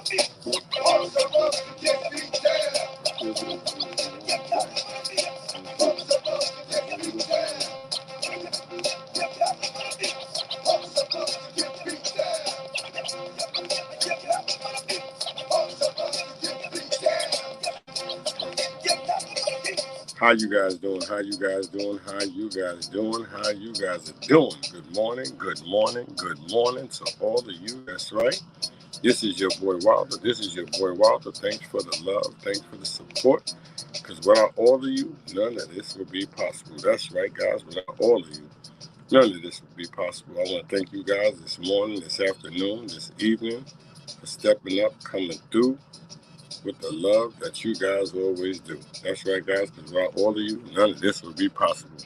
How you guys doing? How you guys doing? How you guys doing? How you guys are doing? Good morning, good morning, good morning to all of you. That's right. This is your boy Wilder. This is your boy Wilder. Thanks for the love. Thanks for the support. Because without all of you, none of this would be possible. That's right, guys. Without all of you, none of this would be possible. I want to thank you guys this morning, this afternoon, this evening for stepping up, coming through with the love that you guys always do. That's right, guys, because without all of you, none of this would be possible.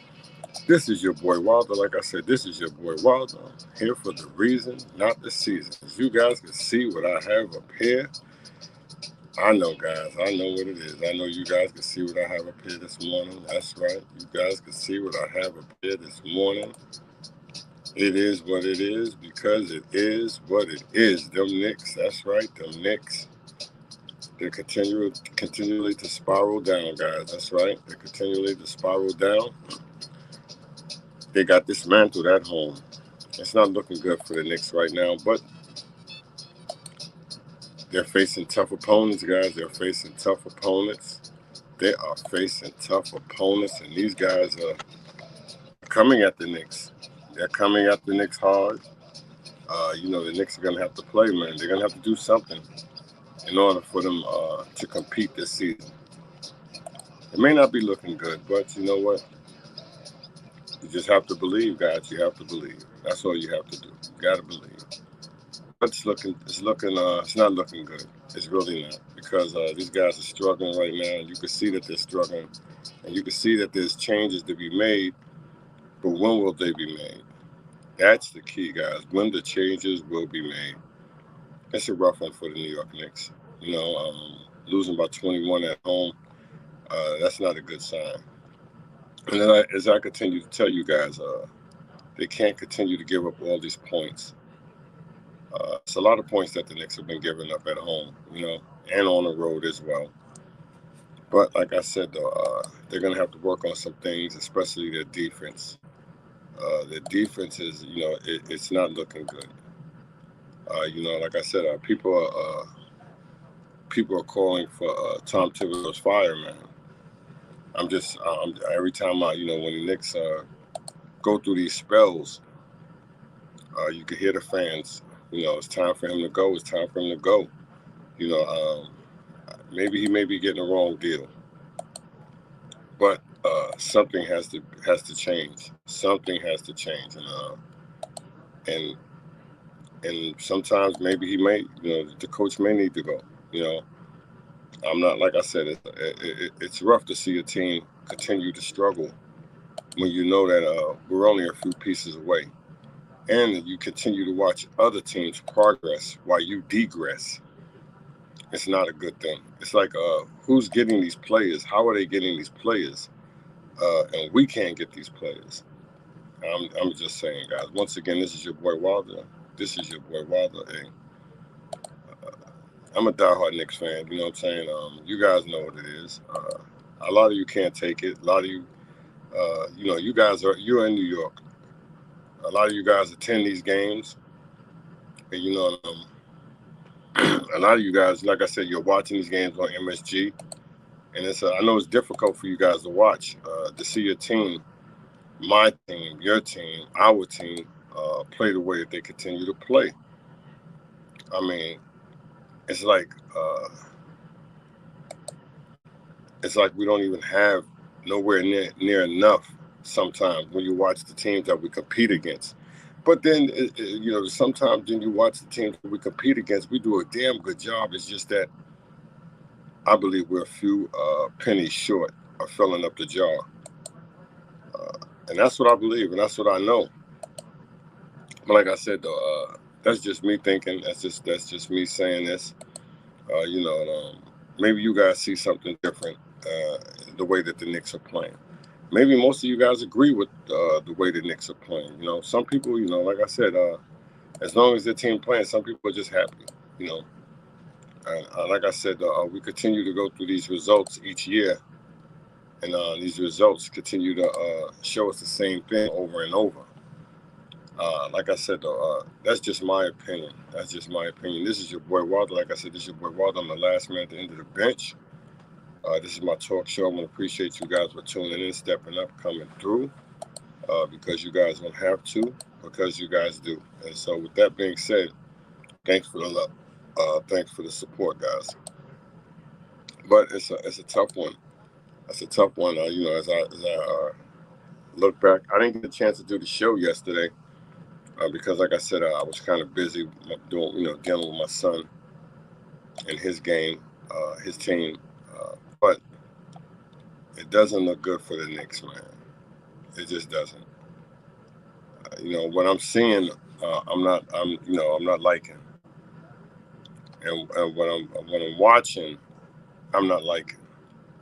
This is your boy Wilder. Like I said, this is your boy Wilder. Here for the reason, not the season. As you guys can see what I have up here. I know, guys. I know what it is. I know you guys can see what I have up here this morning. That's right. You guys can see what I have up here this morning. It is what it is because it is what it is. Them Knicks. That's right. Them Knicks. They're continually to spiral down, guys. That's right. They're continually to spiral down. They got dismantled at home. It's not looking good for the Knicks right now, but they're facing tough opponents, guys. They're facing tough opponents. They are facing tough opponents, and these guys are coming at the Knicks. They're coming at the Knicks hard. The Knicks are going to have to play, man. They're going to have to do something in order for them to compete this season. It may not be looking good, but you know what? You just have to believe, guys. You have to believe. That's all you have to do. You got to believe. But it's not looking good. It's really not, because these guys are struggling right now. And you can see that they're struggling, and you can see that there's changes to be made. But when will they be made? That's the key, guys. When the changes will be made. It's a rough one for the New York Knicks. Losing by 21 at home, that's not a good sign. And then as I continue to tell you guys, they can't continue to give up all these points. It's a lot of points that the Knicks have been giving up at home, and on the road as well. But like I said, though, they're going to have to work on some things, especially their defense. Their defense is, it's not looking good. Like I said, people are calling for Tom Thibodeau's fire, man. Every time when the Knicks go through these spells, you can hear the fans. It's time for him to go. It's time for him to go. Maybe he may be getting the wrong deal, but something has to change. Something has to change, and sometimes maybe he may, the coach may need to go. I'm not, like I said, it's rough to see a team continue to struggle when you know that we're only a few pieces away. And you continue to watch other teams progress while you degress. It's not a good thing. It's like, who's getting these players? How are they getting these players? And we can't get these players. I'm just saying, guys. Once again, this is your boy Wilder. This is your boy Wilder. Hey, I'm a diehard Knicks fan. You know what I'm saying? You guys know what it is. A lot of you can't take it. A lot of you, you're in New York. A lot of you guys attend these games, and a lot of you guys, like I said, you're watching these games on MSG, and I know it's difficult for you guys to watch, to see your team, my team, your team, our team, play the way that they continue to play. I mean, it's like we don't even have nowhere near enough sometimes when you watch the teams that we compete against. But then, sometimes when you watch the teams that we compete against, we do a damn good job. It's just that I believe we're a few pennies short of filling up the jar. And that's what I believe, and that's what I know. But like I said, though, that's just me thinking. That's just me saying this. Maybe you guys see something different the way that the Knicks are playing. Maybe most of you guys agree with the way the Knicks are playing. Some people, like I said, as long as their team playing, some people are just happy. And like I said, we continue to go through these results each year, and these results continue to show us the same thing over and over. Like I said, though, that's just my opinion. That's just my opinion. This is your boy Walter. Like I said, this is your boy Walter. I'm the last man at the end of the bench. This is my talk show. I want to appreciate you guys for tuning in, stepping up, coming through, because you guys don't have to, because you guys do. And so with that being said, thanks for the love. Thanks for the support, guys. But it's a tough one. That's a tough one. As I look back, I didn't get a chance to do the show yesterday because, like I said, I was kind of busy dealing with my son and his game, his team. But it doesn't look good for the Knicks, man. It just doesn't. What I'm seeing, I'm not liking, and what I'm watching, I'm not liking.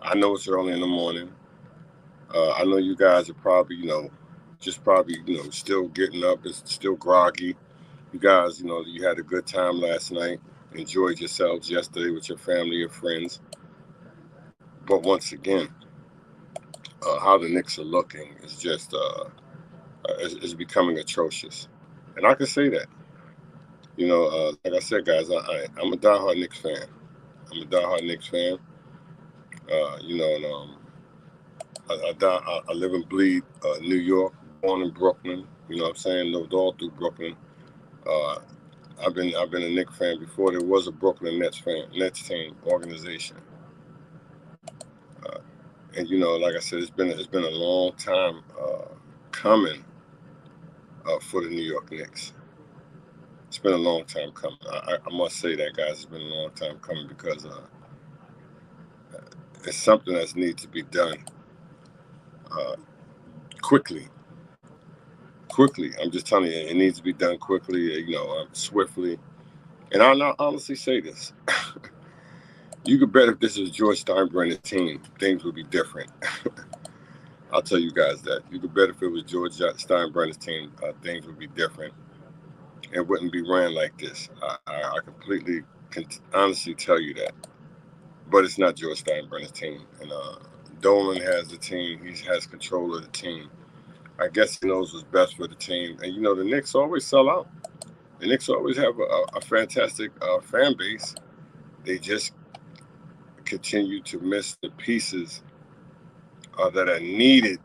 I know it's early in the morning. I know you guys are probably, still getting up. It's still groggy. You guys, you had a good time last night. Enjoyed yourselves yesterday with your family or friends. But once again, how the Knicks are looking is just is becoming atrocious. And I can say that. Like I said, guys, I'm a diehard Knicks fan. I'm a diehard Knicks fan. I live and bleed New York, born in Brooklyn. You know what I'm saying? Lived all through Brooklyn. I've been a Knicks fan before there was a Brooklyn Nets team organization. And like I said, it's been a long time coming for the New York Knicks. It's been a long time coming. I must say that, guys. It's been a long time coming because it's something that needs to be done quickly. I'm just telling you, it needs to be done quickly, swiftly. And I'll honestly say this. You could bet if this was George Steinbrenner's team, things would be different. I'll tell you guys that. You could bet if it was George Steinbrenner's team, things would be different. It wouldn't be ran like this. I completely can honestly tell you that. But it's not George Steinbrenner's team. And Dolan has the team. He has control of the team. I guess he knows what's best for the team. And, the Knicks always sell out. The Knicks always have a fantastic fan base. They just continue to miss the pieces that are needed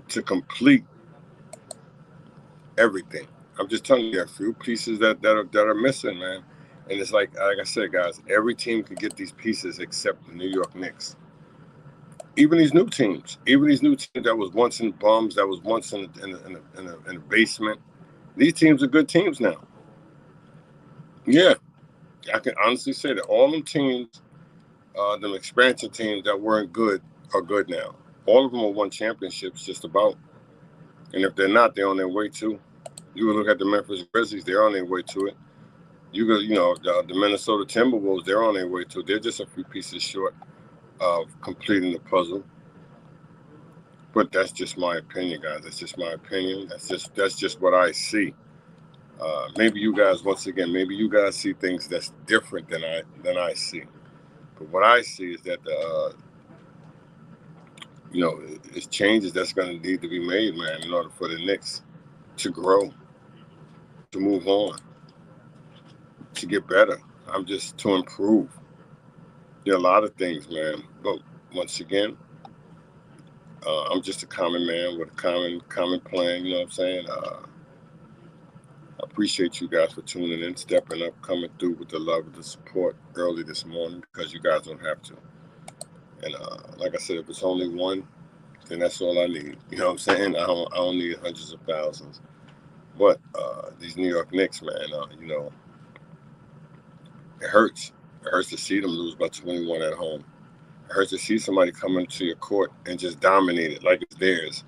to complete everything. I'm just telling you, there are a few pieces that are missing, man. And it's like I said, guys, every team can get these pieces except the New York Knicks. Even these new teams that was once in bums, that was once in the basement. These teams are good teams now. Yeah, I can honestly say that all them teams, them expansion teams that weren't good, are good now. All of them have won championships, just about. And if they're not, they're on their way to. You can look at the Memphis Grizzlies; they're on their way to it. You go, the Minnesota Timberwolves; they're on their way to it. They're just a few pieces short of completing the puzzle. But that's just my opinion, guys. That's just my opinion. That's just what I see. Maybe you guys, once again, see things that's different than I see. But what I see is that it's changes that's going to need to be made, man, in order for the Knicks to grow, to move on, to get better. I'm just to improve. There are a lot of things, man. But once again, I'm just a common man with a common plan. You know what I'm saying? I appreciate you guys for tuning in, stepping up, coming through with the love and the support early this morning, because you guys don't have to. And like I said, if it's only one, then that's all I need. You know what I'm saying? I don't need hundreds of thousands. But these New York Knicks, man, it hurts. It hurts to see them lose by 21 at home. It hurts to see somebody come into your court and just dominate it like it's theirs.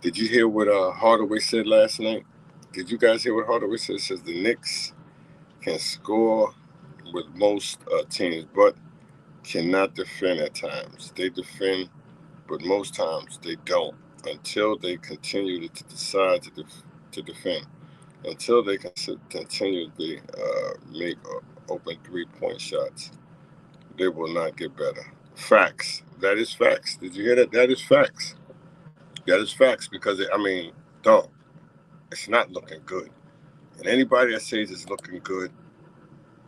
Did you hear what Hardaway said last night? Did you guys hear what Hardaway said? It says the Knicks can score with most teams, but cannot defend at times. They defend, but most times they don't, until they continue to decide to defend. until they can continually make open 3-point shots, they will not get better. Facts. That is facts. Did you hear that? That is facts. That is facts because, dog, it's not looking good. And anybody that says it's looking good,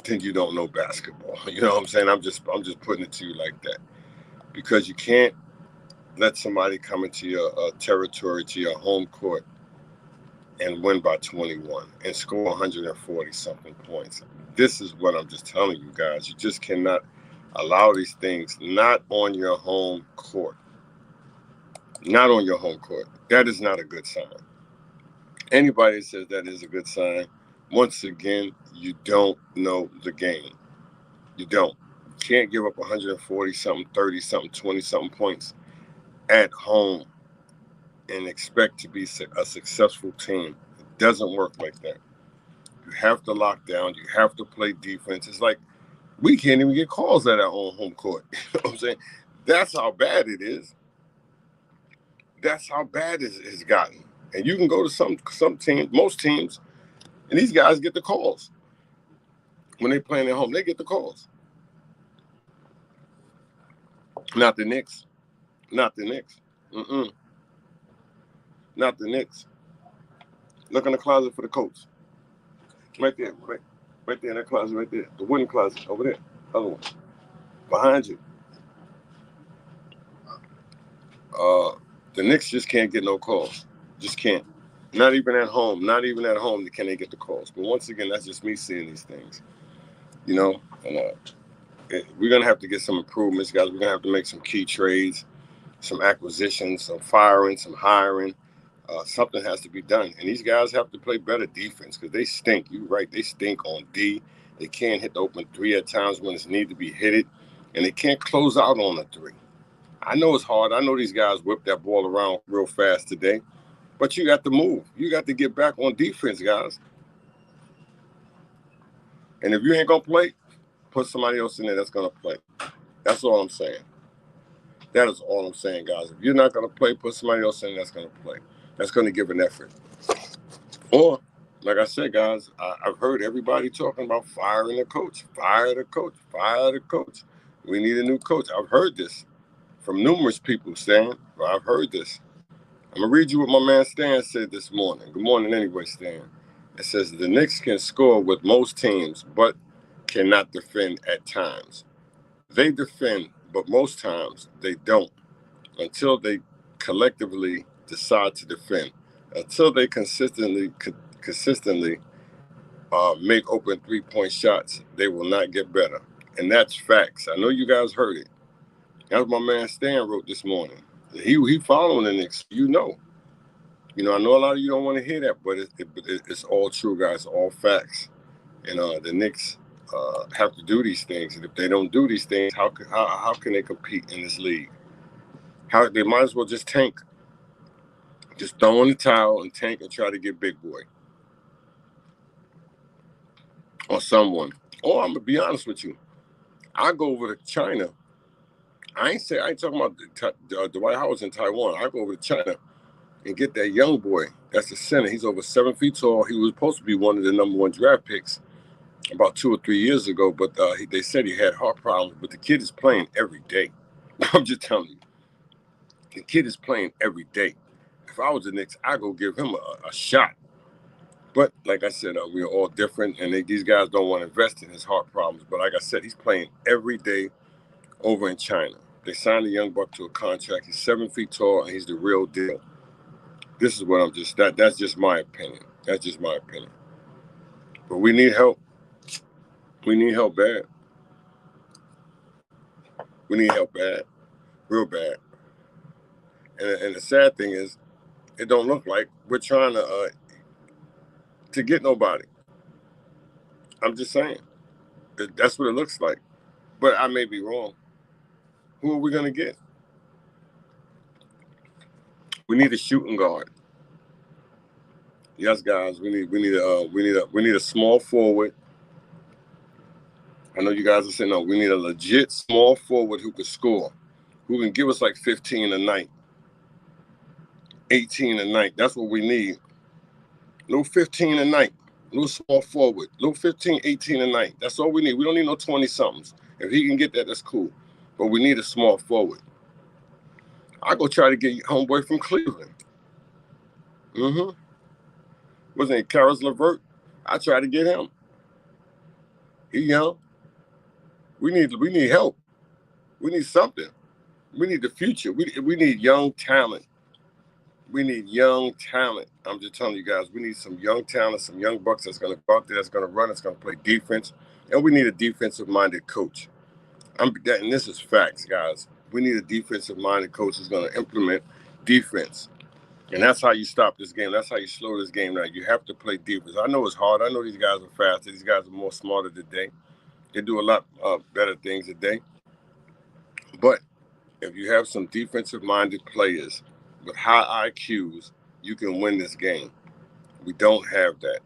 then you don't know basketball. You know what I'm saying? I'm just putting it to you like that. Because you can't let somebody come into your territory, to your home court, and win by 21 and score 140-something points. This is what I'm just telling you guys. You just cannot allow these things not on your home court. Not on your home court. That is not a good sign. Anybody that says that is a good sign, once again, you don't know the game. You don't. You can't give up 140-something, 30-something, 20-something points at home and expect to be a successful team. It doesn't work like that. You have to lock down. You have to play defense. It's like we can't even get calls at our own home court. You know what I'm saying? That's how bad it is. That's how bad it's gotten. And you can go to some teams, most teams, and these guys get the calls. When they play at home, they get the calls. Not the Knicks. Not the Knicks. Not the Knicks. Look in the closet for the coats. Right there. Right there in that closet right there. The wooden closet over there. Other one. Behind you. The Knicks just can't get no calls. Just can't. Not even at home. Not even at home can they get the calls. But once again, that's just me seeing these things. You know? And we're going to have to get some improvements, guys. We're going to have to make some key trades, some acquisitions, some firing, some hiring. Something has to be done. And these guys have to play better defense because they stink. You're right. They stink on D. They can't hit the open three at times when it's need to be hit it. And they can't close out on a three. I know it's hard. I know these guys whip that ball around real fast today. But you got to move. You got to get back on defense, guys. And if you ain't going to play, put somebody else in there that's going to play. That's all I'm saying. That is all I'm saying, guys. If you're not going to play, put somebody else in there that's going to play. That's going to give an effort. Or, like I said, guys, I've heard everybody talking about firing the coach. Fire the coach. Fire the coach. We need a new coach. I've heard this from numerous people, Stan. I've heard this. I'm going to read you what my man Stan said this morning. Good morning anyway, Stan. It says, the Knicks can score with most teams, but cannot defend at times. They defend, but most times they don't until they collectively decide to defend. Until they consistently make open 3-point shots, they will not get better. And that's facts. I know you guys heard it. That's what my man Stan wrote this morning. He following the Knicks, you know. I know a lot of you don't want to hear that, but it's all true, guys. All facts. And the Knicks have to do these things. And if they don't do these things, how can they compete in this league? They might as well just tank. Just throw in the towel and tank and try to get big boy. Or someone. Or I'm going to be honest with you. I go over to China. I ain't talking about Dwight Howard's in Taiwan. I go over to China and get that young boy. That's the center. He's over 7 feet tall. He was supposed to be one of the number 1 draft picks about 2 or 3 years ago, but they said he had heart problems. But the kid is playing every day. I'm just telling you. The kid is playing every day. If I was the Knicks, I'd go give him a shot. But like I said, we're all different, and these guys don't want to invest in his heart problems. But like I said, he's playing every day over in China. They signed the young buck to a contract. He's 7 feet tall, and he's the real deal. This is what that's just my opinion. That's just my opinion. But we need help. We need help bad. We need help bad. Real bad. And the sad thing is, it don't look like we're trying to get nobody. I'm just saying. That's what it looks like. But I may be wrong. Who are we going to get? We need a shooting guard. Yes, guys, we need a small forward. I know you guys are saying no. We need a legit small forward who can score, who can give us like 15 a night, 18 a night. That's what we need. Little 15 a night. Little small forward. Little 15, 18 a night. That's all we need. We don't need no 20-somethings. If he can get that, that's cool. But we need a small forward. I go try to get homeboy from Cleveland. Wasn't it Karis LeVert? I try to get him. He young. We need help. We need something. We need the future. We need young talent. We need young talent. I'm just telling you guys, we need some young talent, some young bucks that's going to go out there, that's going to run, that's going to play defense. And we need a defensive-minded coach. And this is facts, guys. We need a defensive-minded coach who's going to implement defense. And that's how you stop this game. That's how you slow this game down. You have to play defense. I know it's hard. I know these guys are faster. These guys are more smarter today. They do a lot better things today. But if you have some defensive-minded players with high IQs, you can win this game. We don't have that.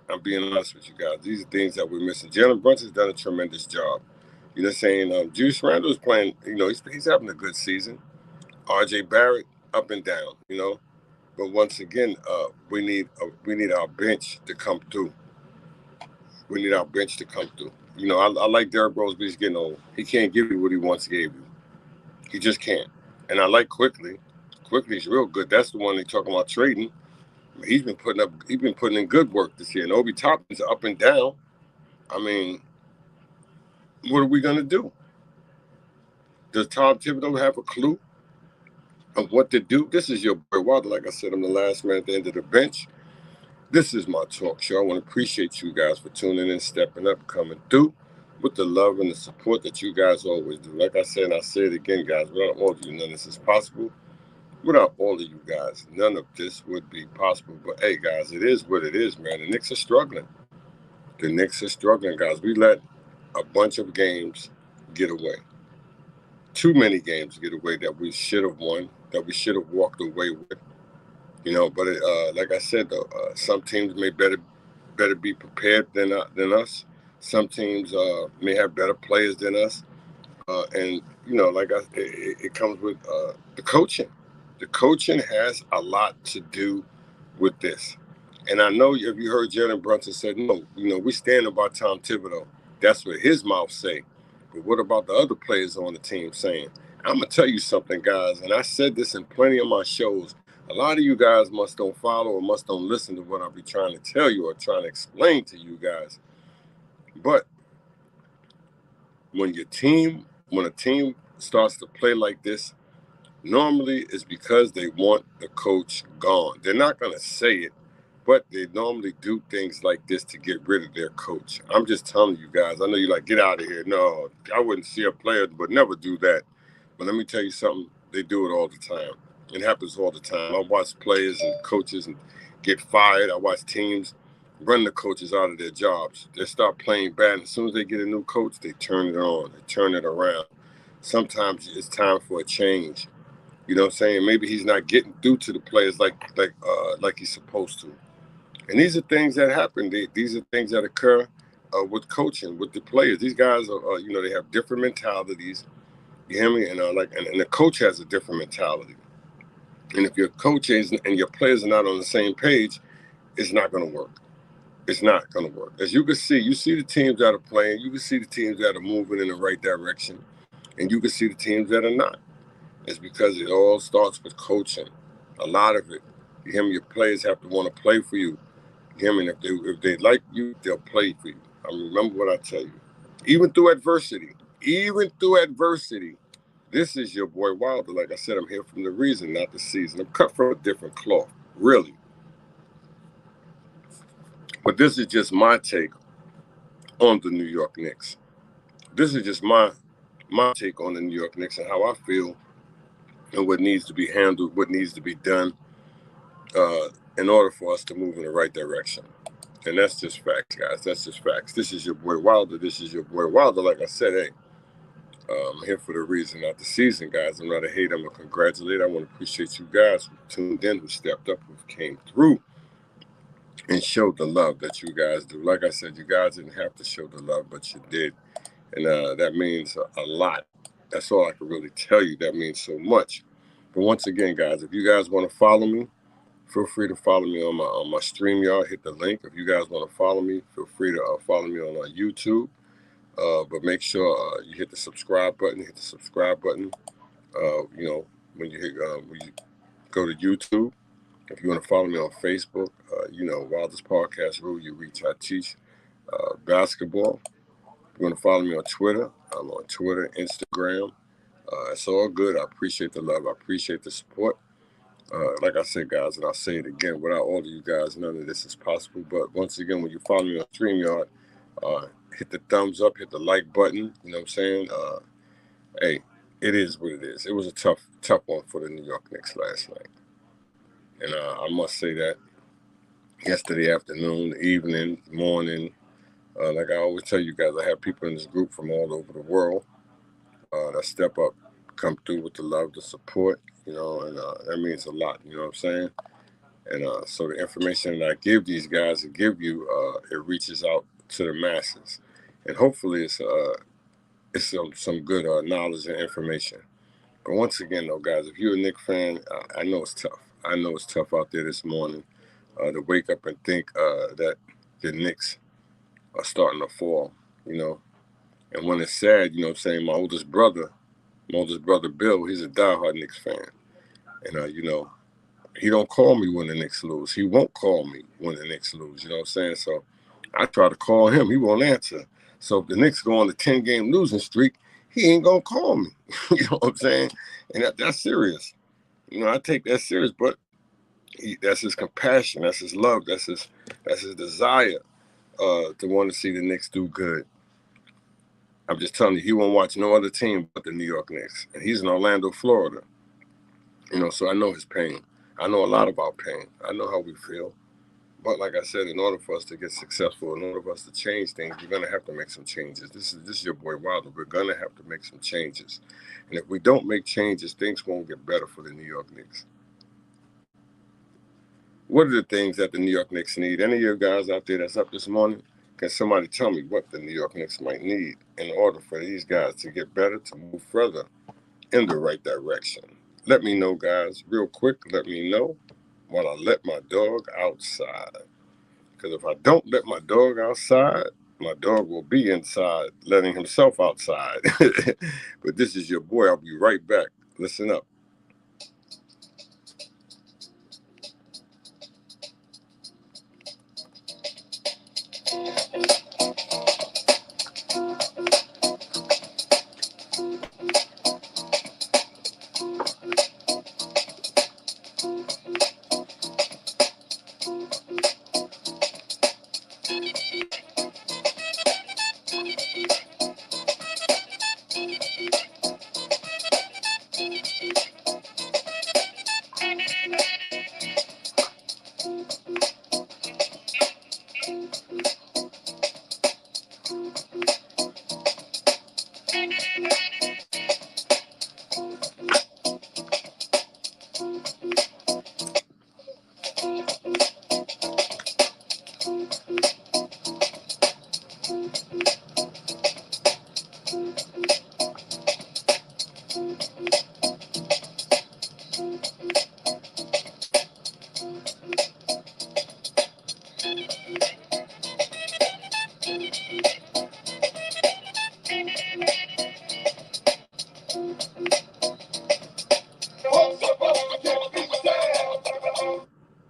I'm being honest with you guys. These are things that we're missing. Jalen Brunson's done a tremendous job. You know what I'm saying? Juice Randle's playing, he's having a good season. RJ Barrett, up and down, But once again, we need our bench to come through. We need our bench to come through. I like Derrick Rose, but he's getting old. He can't give you what he once gave you. He just can't. And I like Quickly. Quickly's real good. That's the one they talking about trading. He's been putting in good work this year. And Obi Toppin's up and down. I mean, what are we gonna do? Does Tom Thibodeau have a clue of what to do? This is your boy Wilder. Like I said, I'm the last man at the end of the bench. This is my talk show. I want to appreciate you guys for tuning in, stepping up, coming through with the love and the support that you guys always do. Like I said, and I say it again, guys, without all of you, none of this is possible. Without all of you guys, none of this would be possible. But, hey, guys, it is what it is, man. The Knicks are struggling. The Knicks are struggling, guys. We let a bunch of games get away. Too many games get away that we should have won, that we should have walked away with. But like I said, though, some teams may better be prepared than us. Some teams may have better players than us. And, it comes with the coaching. The coaching has a lot to do with this. And I know if you heard Jalen Brunson said, no, we stand about Tom Thibodeau. That's what his mouth say. But what about the other players on the team saying? I'm going to tell you something, guys, and I said this in plenty of my shows. A lot of you guys must don't follow or must don't listen to what I'll be trying to tell you or trying to explain to you guys. But when a team starts to play like this, normally it's because they want the coach gone. They're not going to say it, but they normally do things like this to get rid of their coach. I'm just telling you guys. I know you're like, get out of here. No, I wouldn't see a player would never do that. But let me tell you something. They do it all the time. It happens all the time. I watch players and coaches get fired. I watch teams run the coaches out of their jobs. They start playing bad. And as soon as they get a new coach, they turn it on. They turn it around. Sometimes it's time for a change. You know what I'm saying? Maybe he's not getting through to the players like he's supposed to. And these are things that happen. These are things that occur with coaching, with the players. These guys are, they have different mentalities. You hear me? And and the coach has a different mentality. And if your coach and your players are not on the same page, it's not going to work. It's not going to work. As you can see, the teams that are playing. You can see the teams that are moving in the right direction. And you can see the teams that are not. It's because it all starts with coaching. A lot of it. You hear me? Your players have to want to play for you. You hear me? If they like you, they'll play for you. I mean, remember what I tell you. Even through adversity. This is your boy Wilder. Like I said, I'm here from the reason, not the season. I'm cut from a different cloth, really. But this is just my take on the New York Knicks. This is just my take on the New York Knicks and how I feel and what needs to be handled, what needs to be done in order for us to move in the right direction. And that's just facts, guys. That's just facts. This is your boy Wilder. Like I said, hey, I'm here for the reason, not the season, guys. I'm not a hater. I'm a congratulator. I want to appreciate you guys who tuned in, who stepped up, who came through and showed the love that you guys do. Like I said, you guys didn't have to show the love, but you did. And that means a lot. That's all I can really tell you. That means so much. But once again, guys, if you guys want to follow me Feel free to follow me on my StreakYard. Hit the link. If you guys want to follow me, feel free to follow me on YouTube. But make sure you hit the subscribe button. Hit the subscribe button. When you go to YouTube. If you want to follow me on Facebook, Wildest Podcast Rule, you reach. I teach basketball. If you want to follow me on Twitter, I'm on Twitter, Instagram. It's all good. I appreciate the love. I appreciate the support. Like I said, guys, and I'll say it again, without all of you guys, none of this is possible. But once again, when you follow me on StreakYard, hit the thumbs up, hit the like button. You know what I'm saying? Hey, it is what it is. It was a tough one for the New York Knicks last night. And I must say that yesterday afternoon, evening, morning, like I always tell you guys, I have people in this group from all over the world that step up, come through with the love, the support, and that means a lot, you know what I'm saying? And so the information that I give these guys and give you, it reaches out to the masses. And hopefully it's some good knowledge and information. But once again, though, guys, if you're a Knicks fan, I know it's tough. I know it's tough out there this morning to wake up and think that the Knicks are starting to fall, And when it's sad, you know what I'm saying, my oldest brother Bill, he's a diehard Knicks fan. And, he don't call me when the Knicks lose. He won't call me when the Knicks lose, you know what I'm saying? So I try to call him. He won't answer. So if the Knicks go on a 10-game losing streak, he ain't going to call me. You know what I'm saying? And that's serious. I take that serious, but that's his compassion. That's his love. That's his desire to want to see the Knicks do good. I'm just telling you, he won't watch no other team but the New York Knicks. And he's in Orlando, Florida. So I know his pain. I know a lot about pain. I know how we feel. But like I said, in order for us to get successful, in order for us to change things, we're going to have to make some changes. This is your boy Wilder. We're going to have to make some changes. And if we don't make changes, things won't get better for the New York Knicks. What are the things that the New York Knicks need? Any of you guys out there that's up this morning, can somebody tell me what the New York Knicks might need in order for these guys to get better, to move further in the right direction? Let me know, guys, real quick. Let me know while I let my dog outside. Because if I don't let my dog outside, my dog will be inside, letting himself outside. But this is your boy. I'll be right back. Listen up.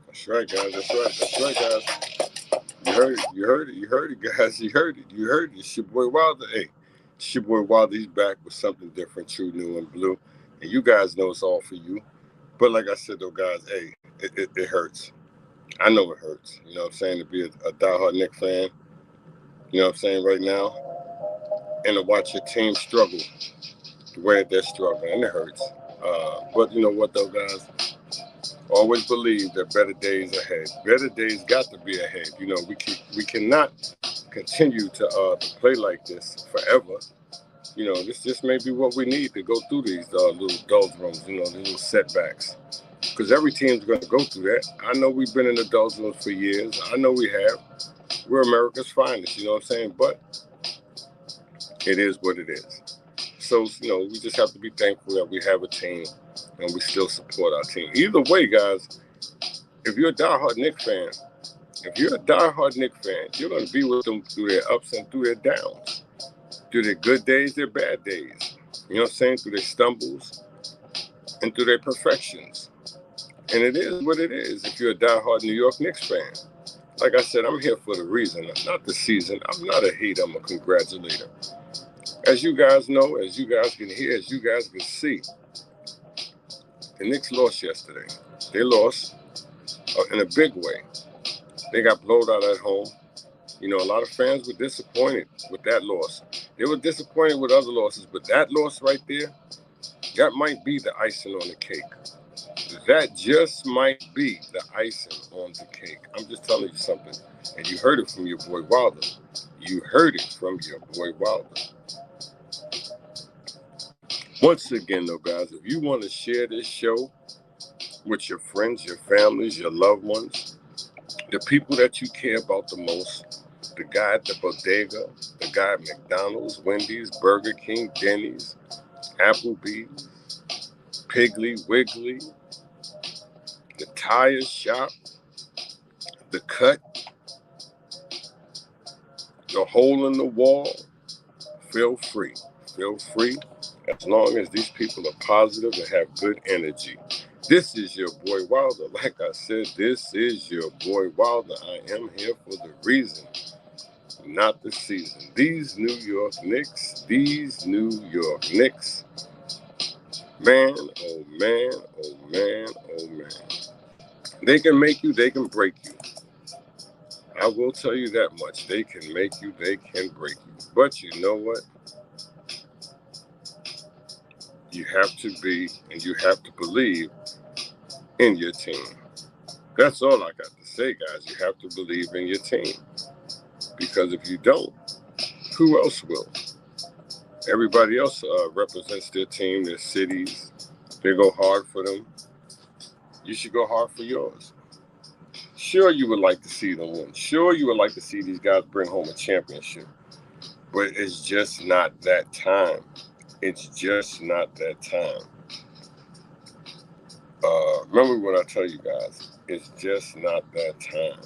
That's right, guys. That's right, guys. You heard it, guys. You heard it. It's your boy Wilder. Hey, it's your boy Wilder. He's back with something different, true, new, and blue. And you guys know it's all for you. But like I said, though, guys, hey, it hurts. I know it hurts. You know what I'm saying? To be a diehard Knicks fan, you know what I'm saying, right now, and to watch your team struggle the way that they're struggling, and it hurts. But you know what, though, guys? Always believe that better days ahead. Better days got to be ahead. We cannot continue to play like this forever. This may be what we need to go through these little doldrums, these little setbacks. Because every team's going to go through that. I know we've been in the doldrums for years. I know we have. We're America's finest, you know what I'm saying? But it is what it is. So, we just have to be thankful that we have a team and we still support our team. Either way, guys, If you're a diehard Knicks fan, you're going to be with them through their ups and through their downs, through their good days, their bad days. You know what I'm saying? Through their stumbles and through their perfections. And it is what it is if you're a diehard New York Knicks fan. Like I said, I'm here for the reason, not the season. I'm not a hater, I'm a congratulator. As you guys know, as you guys can hear, as you guys can see, the Knicks lost yesterday. They lost in a big way. They got blowed out at home. You know, a lot of fans were disappointed with that loss. They were disappointed with other losses, but that loss right there, that might be the icing on the cake. That just might be the icing on the cake. I'm just telling you something. And you heard it from your boy Wilder. You heard it from your boy Wilder. Once again, though, guys, if you want to share this show with your friends, your families, your loved ones, the people that you care about the most, the guy at the bodega, the guy at McDonald's, Wendy's, Burger King, Denny's, Applebee's, Piggly Wiggly, the tire shop, the cut, the hole in the wall, feel free. Feel free as long as these people are positive and have good energy. This is your boy Wilder. Like I said, this is your boy Wilder. I am here for the reason, not the season. These New York Knicks, man, oh man, oh man, oh man. They can make you, they can break you. I will tell you that much. They can make you, they can break you. But you know what? You have to be and you have to believe in your team. That's all I got to say, guys. You have to believe in your team. Because if you don't, who else will? Everybody else represents their team, their cities. They go hard for them. You should go hard for yours. Sure, you would like to see them win. Sure, you would like to see these guys bring home a championship. But it's just not that time. It's just not that time. Remember what I tell you guys. It's just not that time.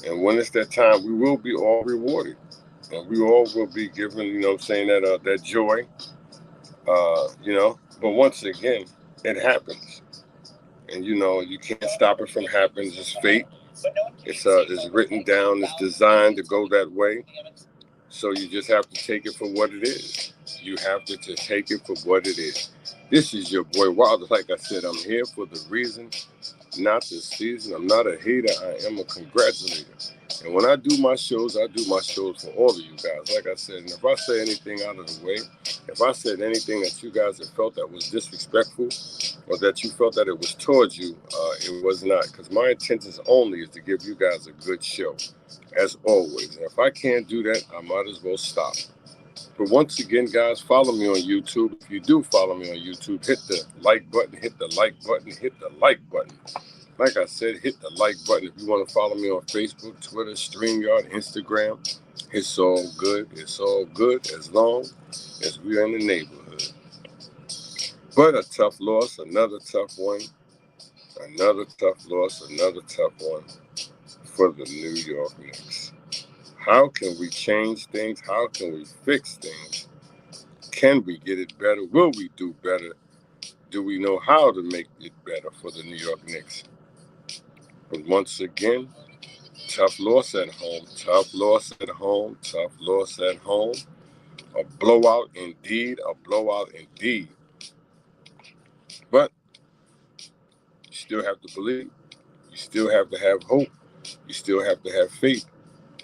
And when it's that time, we will be all rewarded. And we all will be given, you know what I'm saying, that joy. But once again, it happens. And, you can't stop it from happening. It's fate. It's written down. It's designed to go that way. So you just have to take it for what it is. You have to just take it for what it is. This is your boy Wilder. Like I said, I'm here for the reason, not the season. I'm not a hater. I am a congratulator. And when I do my shows for all of you guys. Like I said, and if I say anything out of the way, if I said anything that you guys have felt that was disrespectful or that you felt that it was towards you, it was not. Because my intentions only is to give you guys a good show, as always. And if I can't do that, I might as well stop. But once again, guys, follow me on YouTube. If you do follow me on YouTube, hit the like button, hit the like button, hit the like button. Like I said, hit the like button. If you want to follow me on Facebook, Twitter, StreamYard, Instagram, it's all good. It's all good as long as we're in the neighborhood. But a tough loss, another tough one, another tough loss, another tough one for the New York Knicks. How can we change things? How can we fix things? Can we get it better? Will we do better? Do we know how to make it better for the New York Knicks? But once again, tough loss at home, tough loss at home, tough loss at home. A blowout indeed, a blowout indeed. But you still have to believe. You still have to have hope. You still have to have faith.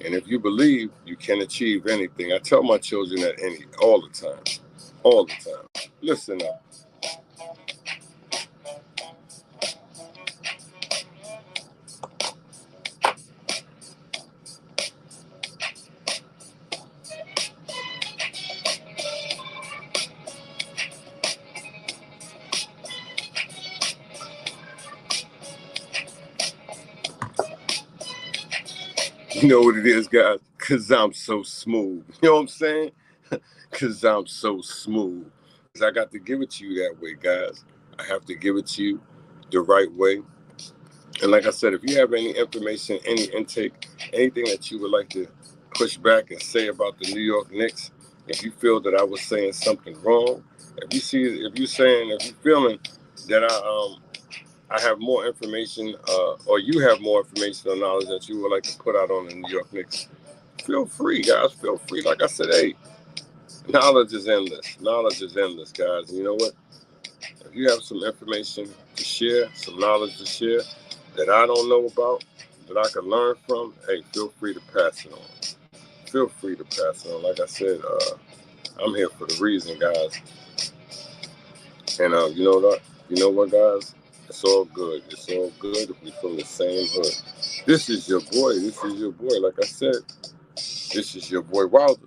And if you believe, you can achieve anything. I tell my children that all the time. All the time. Listen up. You know what it is, guys? Because I'm so smooth. You know what I'm saying? Because I'm so smooth. Because I got to give it to you that way, guys. I have to give it to you the right way. And like I said, if you have any information, any intake, anything that you would like to push back and say about the New York Knicks, if you feel that I was saying something wrong, if you're feeling that I have more information, or you have more information or knowledge that you would like to put out on the New York Knicks, feel free, guys. Feel free. Like I said, hey, knowledge is endless. Knowledge is endless, guys. And you know what? If you have some information to share, some knowledge to share that I don't know about, that I can learn from, hey, feel free to pass it on. Feel free to pass it on. Like I said, I'm here for the reason, guys. And you know what, guys? It's all good. It's all good if we're from the same hood. This is your boy. This is your boy. Like I said, this is your boy Wilder.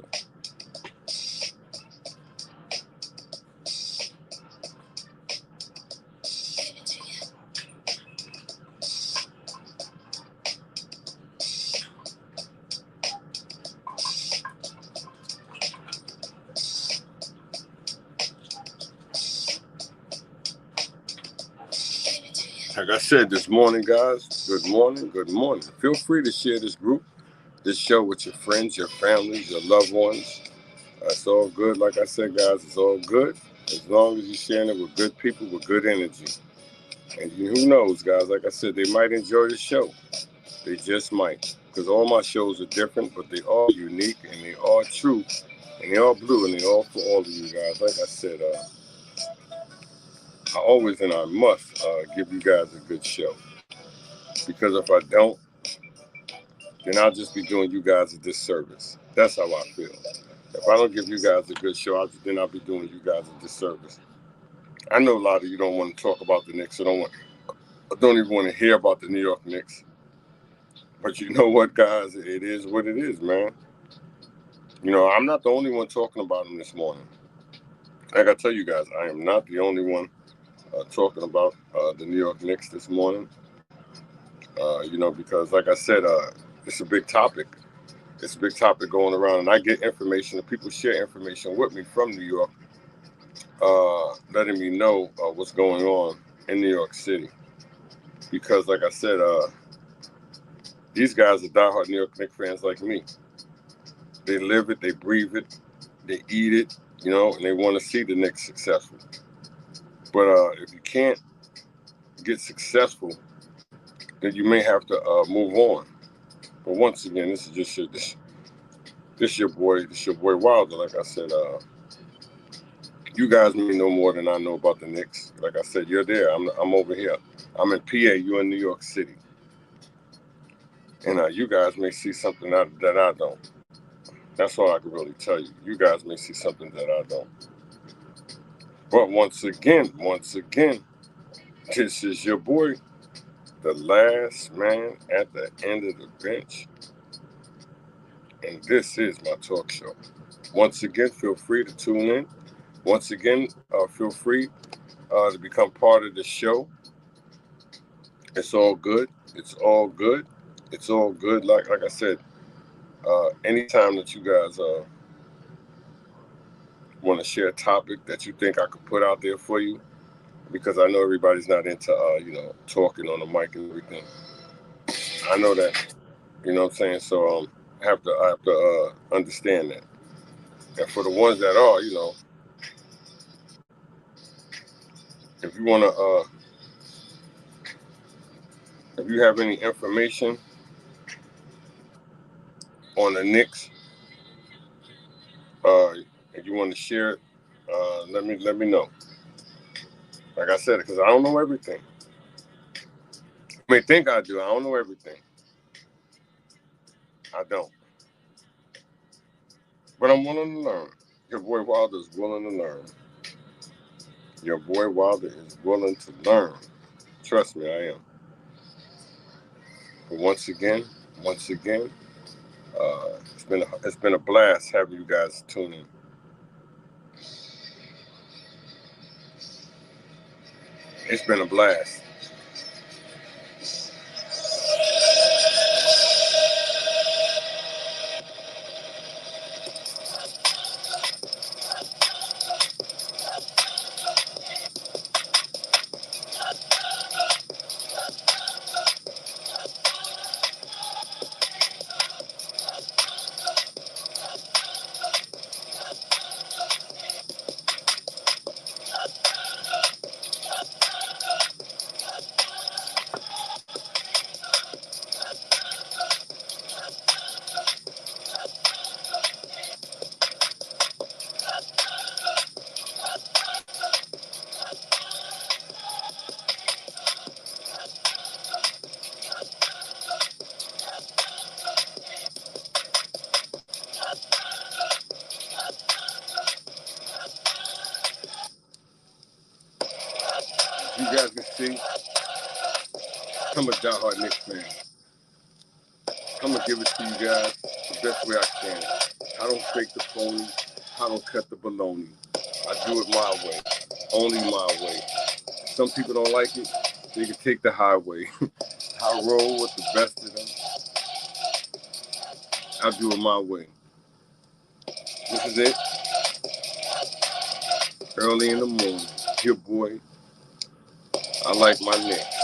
Like I said this morning, guys, good morning, good morning. Feel free to share this group, this show with your friends, your families, your loved ones. It's all good. Like I said, guys, it's all good as long as you're sharing it with good people with good energy. And who knows, guys, like I said, they might enjoy the show. They just might. Because all my shows are different, but they all unique and they all true and they all blue and they all for all of you guys. Like I said, I always and I must give you guys a good show. Because if I don't, then I'll just be doing you guys a disservice. That's how I feel. If I don't give you guys a good show, then I'll be doing you guys a disservice. I know a lot of you don't want to talk about the Knicks, or don't even want to hear about the New York Knicks. But you know what, guys? It is what it is, man. You know, I'm not the only one talking about them this morning. Like I tell you guys, I am not the only one talking about the New York Knicks this morning. You know, because like I said, it's a big topic. It's a big topic going around, and I get information, and people share information with me from New York, letting me know what's going on in New York City. Because, like I said, these guys are diehard New York Knicks fans like me. They live it, they breathe it, they eat it, you know, and they want to see the Knicks successful. But if you can't get successful, then you may have to move on. But once again, this is just your boy Wilder. Like I said, you guys may know more than I know about the Knicks. Like I said, you're there. I'm over here. I'm in PA. You're in New York City. And you guys may see something that I don't. That's all I can really tell you. You guys may see something that I don't. But once again, this is your boy, the last man at the end of the bench. And this is my talk show. Once again, feel free to tune in. Once again, feel free to become part of the show. It's all good. It's all good. It's all good. Like I said, anytime that you guys want to share a topic that you think I could put out there for you, because I know everybody's not into talking on the mic and everything. I know that, you know what I'm saying. So I have to understand that. And for the ones that are, you know, if you want to, if you have any information on the Knicks, and you want to share it, let me know. Like I said, because I don't know everything. You may think I do. I don't know everything. I don't. But I'm willing to learn. Your boy Wilder is willing to learn. Your boy Wilder is willing to learn. Trust me, I am. But once again, it's been a blast having you guys tune in. It's been a blast. guys can see, I'm a diehard Knicks fan. I'm gonna give it to you guys the best way I can. I don't fake the phony. I don't cut the baloney. I do it my way, only my way. Some people don't like it. They can take the highway. I roll with the best of them. I do it my way. This is it. Early in the morning. Your boy. I like my Knicks.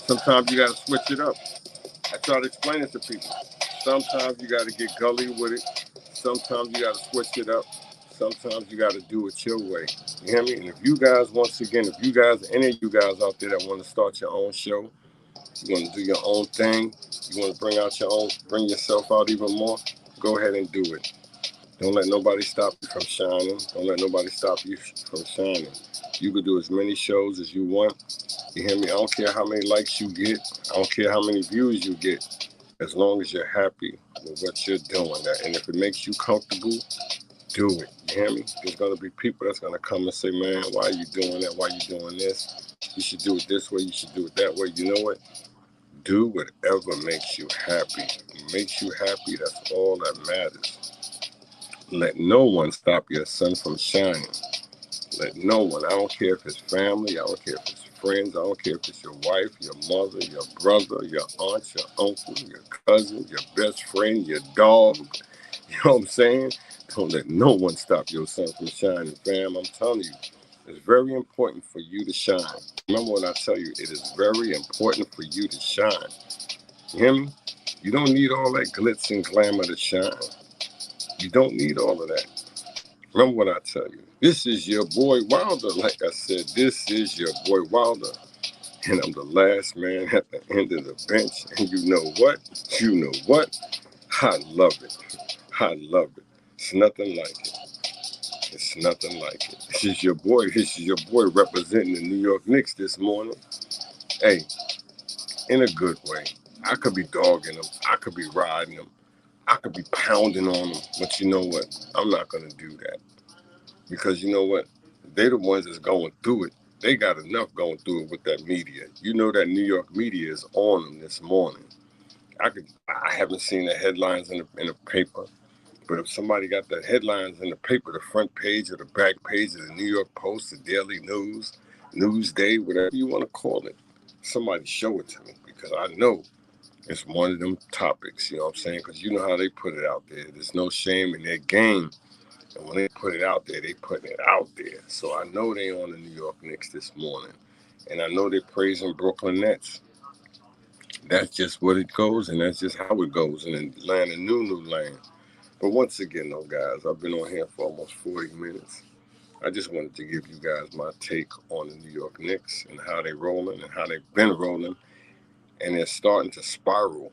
Sometimes you gotta switch it up. I try to explain it to people. Sometimes you gotta get gully with it. Sometimes you gotta switch it up. Sometimes you gotta do it your way. You hear me? And if you guys, once again, if you guys, any of you guys out there that want to start your own show, you want to do your own thing, you want to bring yourself out even more, go ahead and do it. Don't let nobody stop you from shining. Don't let nobody stop you from shining. You can do as many shows as you want. You hear me? I don't care how many likes you get. I don't care how many views you get. As long as you're happy with what you're doing. And if it makes you comfortable, do it. You hear me? There's going to be people that's going to come and say, man, why are you doing that? Why are you doing this? You should do it this way. You should do it that way. You know what? Do whatever makes you happy. What makes you happy, that's all that matters. Let no one stop your sun from shining. Let no one. I don't care if it's family. I don't care if it's friends. I don't care if it's your wife, your mother, your brother, your aunt, your uncle, your cousin, your best friend, your dog. You know what I'm saying? Don't let no one stop your sun from shining, fam. I'm telling you, it's very important for you to shine. Remember what I tell you, it is very important for you to shine. You hear me? You don't need all that glitz and glamour to shine. You don't need all of that. Remember what I tell you. This is your boy Wilder. Like I said, this is your boy Wilder. And I'm the last man at the end of the bench. And you know what? You know what? I love it. I love it. It's nothing like it. It's nothing like it. This is your boy. This is your boy representing the New York Knicks this morning. Hey, in a good way. I could be dogging them. I could be riding them. I could be pounding on them. But you know what? I'm not going to do that. Because you know what? They're the ones that's going through it. They got enough going through it with that media. You know that New York media is on them this morning. I haven't seen the headlines in the paper. But if somebody got the headlines in the paper, the front page or the back page of the New York Post, the Daily News, Newsday, whatever you want to call it, somebody show it to me because I know it's one of them topics, you know what I'm saying? Because you know how they put it out there. There's no shame in their game. And when they put it out there, they putting it out there. So I know they on the New York Knicks this morning. And I know they're praising Brooklyn Nets. That's just what it goes, and that's just how it goes in the land of new land. But once again, though, guys, I've been on here for almost 40 minutes. I just wanted to give you guys my take on the New York Knicks and how they're rolling and how they've been rolling. And they're starting to spiral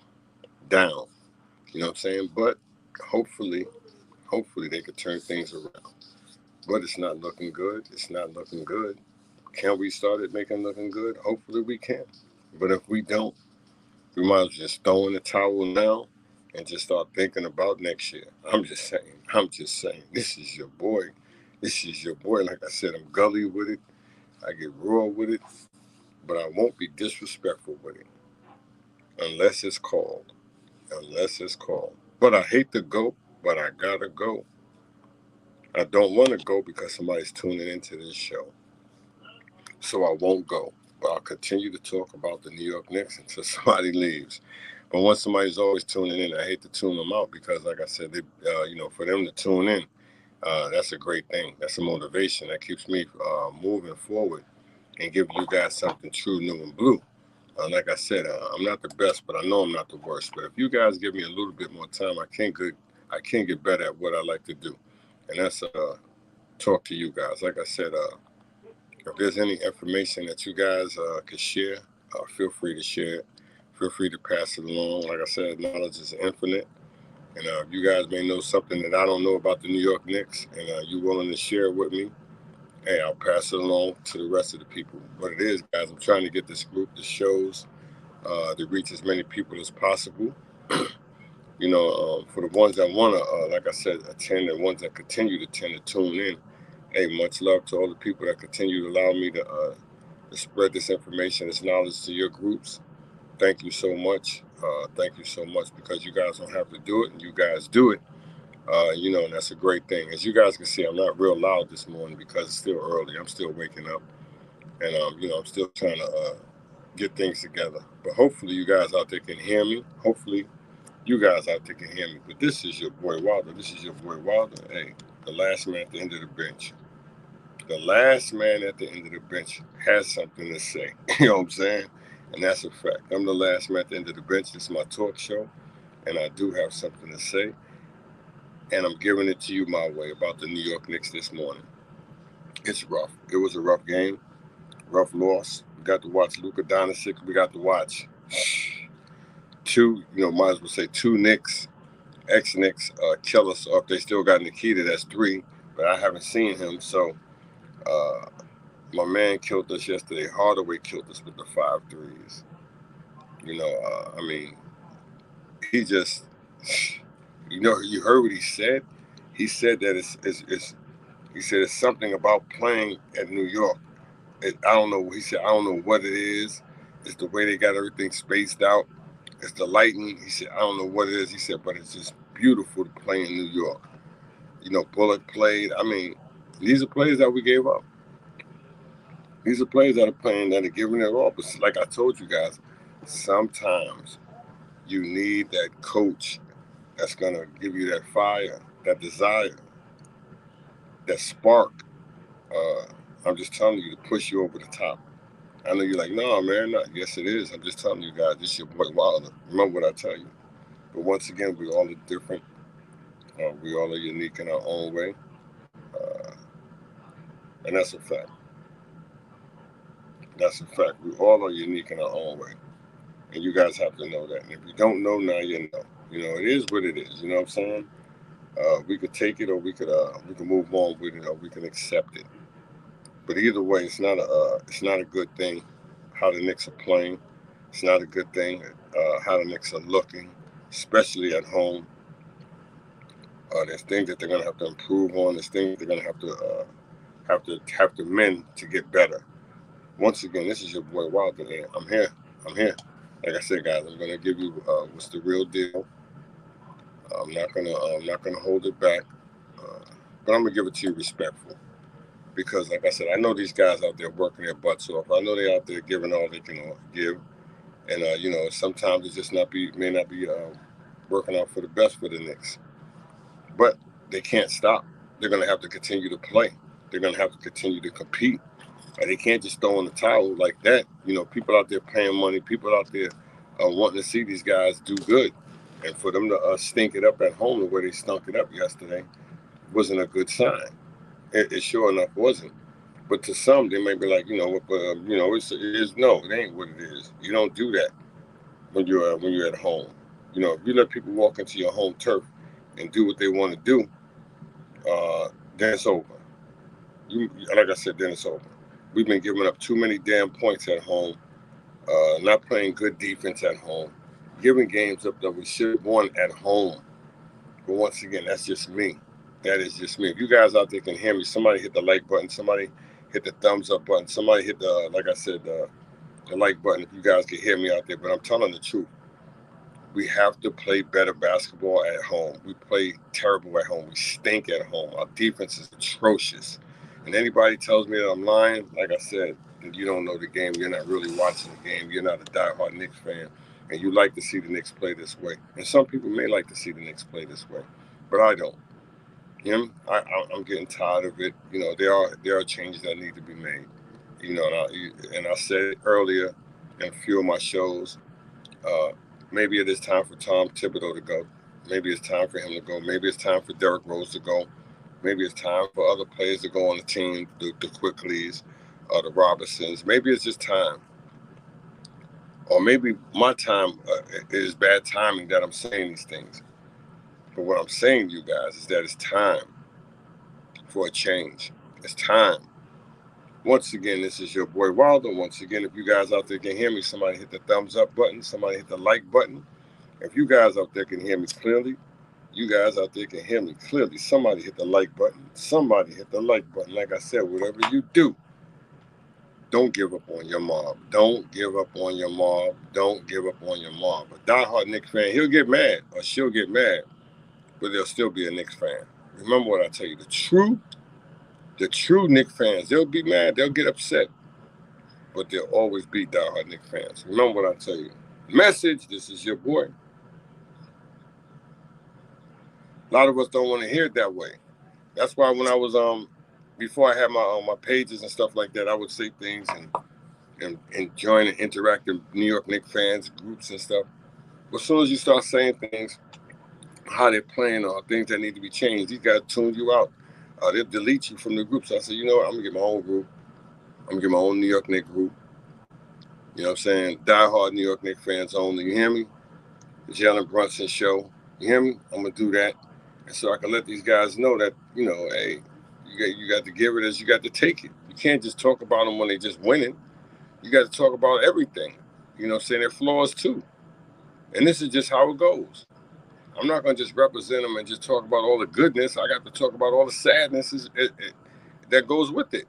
down. You know what I'm saying? But hopefully they could turn things around. But it's not looking good. It's not looking good. Can we start it making looking good? Hopefully we can. But if we don't, we might as well just throw in the towel now and just start thinking about next year. I'm just saying. This is your boy. This is your boy. Like I said, I'm gully with it. I get raw with it. But I won't be disrespectful with it. Unless it's called. But I hate to go, but I gotta go. I don't want to go because somebody's tuning into this show. So I won't go. But I'll continue to talk about the New York Knicks until somebody leaves. But once somebody's always tuning in, I hate to tune them out because, like I said, they, for them to tune in, that's a great thing. That's a motivation that keeps me moving forward and giving you guys something true, new, and blue. Like I said, I'm not the best, but I know I'm not the worst. But if you guys give me a little bit more time, I can get better at what I like to do, and that's talk to you guys. Like I said, if there's any information that you guys could share, feel free to share it. Feel free to pass it along. Like I said, knowledge is infinite. And if you guys may know something that I don't know about the New York Knicks and you're willing to share it with me, hey, I'll pass it along to the rest of the people. What it is, guys, I'm trying to get this group, the shows, to reach as many people as possible. For the ones that want to, like I said, attend, and ones that continue to tend to tune in, hey, much love to all the people that continue to allow me to spread this information, this knowledge to your groups. Thank you so much. Thank you so much, because you guys don't have to do it, and you guys do it. And that's a great thing. As you guys can see, I'm not real loud this morning because it's still early. I'm still waking up, and I'm still trying to get things together. But hopefully, you guys out there can hear me. Hopefully, you guys out there can hear me. But this is your boy Wilder. This is your boy Wilder. Hey, the last man at the end of the bench. The last man at the end of the bench has something to say. You know what I'm saying? And that's a fact. I'm the last man at the end of the bench. This is my talk show, and I do have something to say. And I'm giving it to you my way about the New York Knicks this morning. It's rough. It was a rough game, rough loss. We got to watch Luka Doncic. We got to watch might as well say two Knicks, ex-Knicks, killers. Or if they still got Nikita, that's three. But I haven't seen him. So my man killed us yesterday. Hardaway killed us with the 5 threes. He just, you heard what he said? He said that he said it's something about playing at New York. I don't know. He said, I don't know what it is. It's the way they got everything spaced out. It's the lighting. He said, I don't know what it is. He said, but it's just beautiful to play in New York. Bullock played. These are players that we gave up. These are players that are playing, that are giving it all. But like I told you guys, sometimes you need that coach that's going to give you that fire, that desire, that spark. I'm just telling you, to push you over the top. I know you're like, no, man, not. Yes, it is. I'm just telling you guys, this is your boy Wilder. Remember what I tell you. But once again, we all are different. We all are unique in our own way. And that's a fact. That's a fact. We all are unique in our own way. And you guys have to know that. And if you don't know, now you know. It is what it is. You know what I'm saying? We could take it, or we could move on with it, or we can accept it. But either way, it's not a good thing how the Knicks are playing. It's not a good thing how the Knicks are looking, especially at home. There's things that they're going to have to improve on. There's things they're going to have to mend to get better. Once again, this is your boy Wilder. I'm here. Like I said, guys, I'm going to give you what's the real deal. I'm not gonna hold it back, but I'm gonna give it to you respectful. Because, like I said, I know these guys out there working their butts off. I know they're out there giving all they can give, and sometimes it just may not be working out for the best for the Knicks. But they can't stop. They're gonna have to continue to play. They're gonna have to continue to compete. They can't just throw in the towel like that. People out there paying money. People out there wanting to see these guys do good, and for them to stink it up at home the way they stunk it up yesterday wasn't a good sign. It sure enough wasn't. But to some, they may be like, it ain't what it is. You don't do that when you're at home. If you let people walk into your home turf and do what they want to do, then it's over. Like I said, then it's over. We've been giving up too many damn points at home, not playing good defense at home, giving games up that we should have won at home. But once again, that's just me. That is just me. If you guys out there can hear me, somebody hit the like button, somebody hit the thumbs up button, somebody hit the, like I said, the like button if you guys can hear me out there. But I'm telling the truth. We have to play better basketball at home. We play terrible at home. We stink at home. Our defense is atrocious. And anybody tells me that I'm lying, like I said, you don't know the game. You're not really watching the game. You're not a diehard Knicks fan. And you like to see the Knicks play this way. And some people may like to see the Knicks play this way. But I don't. I'm getting tired of it. There are changes that need to be made. And I said it earlier in a few of my shows. Maybe it is time for Tom Thibodeau to go. Maybe it's time for him to go. Maybe it's time for Derrick Rose to go. Maybe it's time for other players to go on the team, the Quickleys, the Robertsons. Maybe it's just time. Or maybe my time is bad timing that I'm saying these things. But what I'm saying to you guys is that it's time for a change. It's time. Once again, this is your boy Wilder. Once again, if you guys out there can hear me, somebody hit the thumbs up button. Somebody hit the like button. If you guys out there can hear me clearly, you guys out there can hear me clearly. Somebody hit the like button. Somebody hit the like button. Like I said, whatever you do, don't give up on your mob. Don't give up on your mob. Don't give up on your mob. A diehard Knicks fan, he'll get mad or she'll get mad, but they'll still be a Knicks fan. Remember what I tell you. The true Knicks fans, they'll be mad. They'll get upset, but they'll always be diehard Knicks fans. Remember what I tell you. Message, this is your boy. A lot of us don't want to hear it that way. That's why when I was before I had my pages and stuff like that, I would say things and join and interact with New York Knicks fans groups and stuff. But as soon as you start saying things, how they're playing or things that need to be changed, these guys tune you out. They'll delete you from the group. So I said, you know what? I'm gonna get my own group. I'm gonna get my own New York Knicks group. You know what I'm saying? Diehard New York Knicks fans only. You hear me? The Jalen Brunson show. You hear me? I'm gonna do that. And so I can let these guys know that, you know, hey, you got to give it as you got to take it. You can't just talk about them when they just winning. You got to talk about everything. You know, saying their flaws too. And this is just how it goes. I'm not going to just represent them and just talk about all the goodness. I got to talk about all the sadness that goes with it.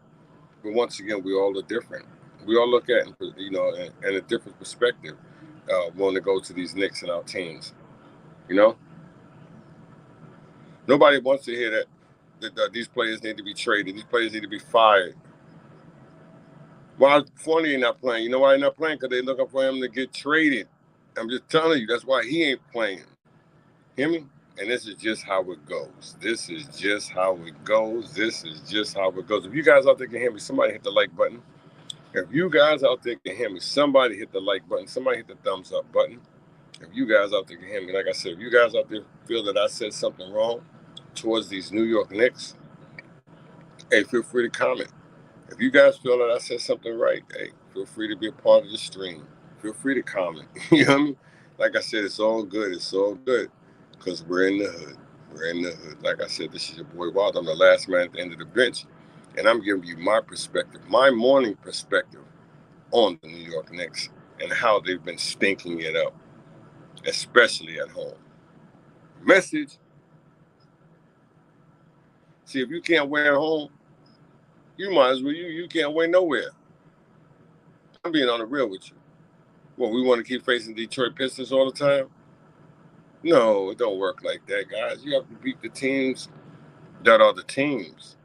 But once again, we all are different. We all look at, you know, in a different perspective when it goes to these Knicks and our teams. You know? Nobody wants to hear that these players need to be traded. These players need to be fired. Why Fournier not playing? You know why he's not playing? Because they're looking for him to get traded. I'm just telling you, that's why he ain't playing. Hear me? And this is just how it goes. This is just how it goes. This is just how it goes. If you guys out there can hear me, somebody hit the like button. If you guys out there can hear me, somebody hit the like button. Somebody hit the thumbs up button. If you guys out there can hear me, like I said, if you guys out there feel that I said something wrong towards these New York Knicks, hey, feel free to comment. If you guys feel that I said something right, hey, feel free to be a part of the stream. Feel free to comment. You know what I mean? Like I said, it's all good. It's all good because we're in the hood. We're in the hood. Like I said, this is your boy Wild. I'm the last man at the end of the bench, and I'm giving you my perspective, my morning perspective on the New York Knicks and how they've been stinking it up, especially at home. Message. See, if you can't win at home, you might as well, you can't win nowhere. I'm being on the real with you. Well, we want to keep facing Detroit Pistons all the time? No, it don't work like that, guys. You have to beat the teams that are the teams.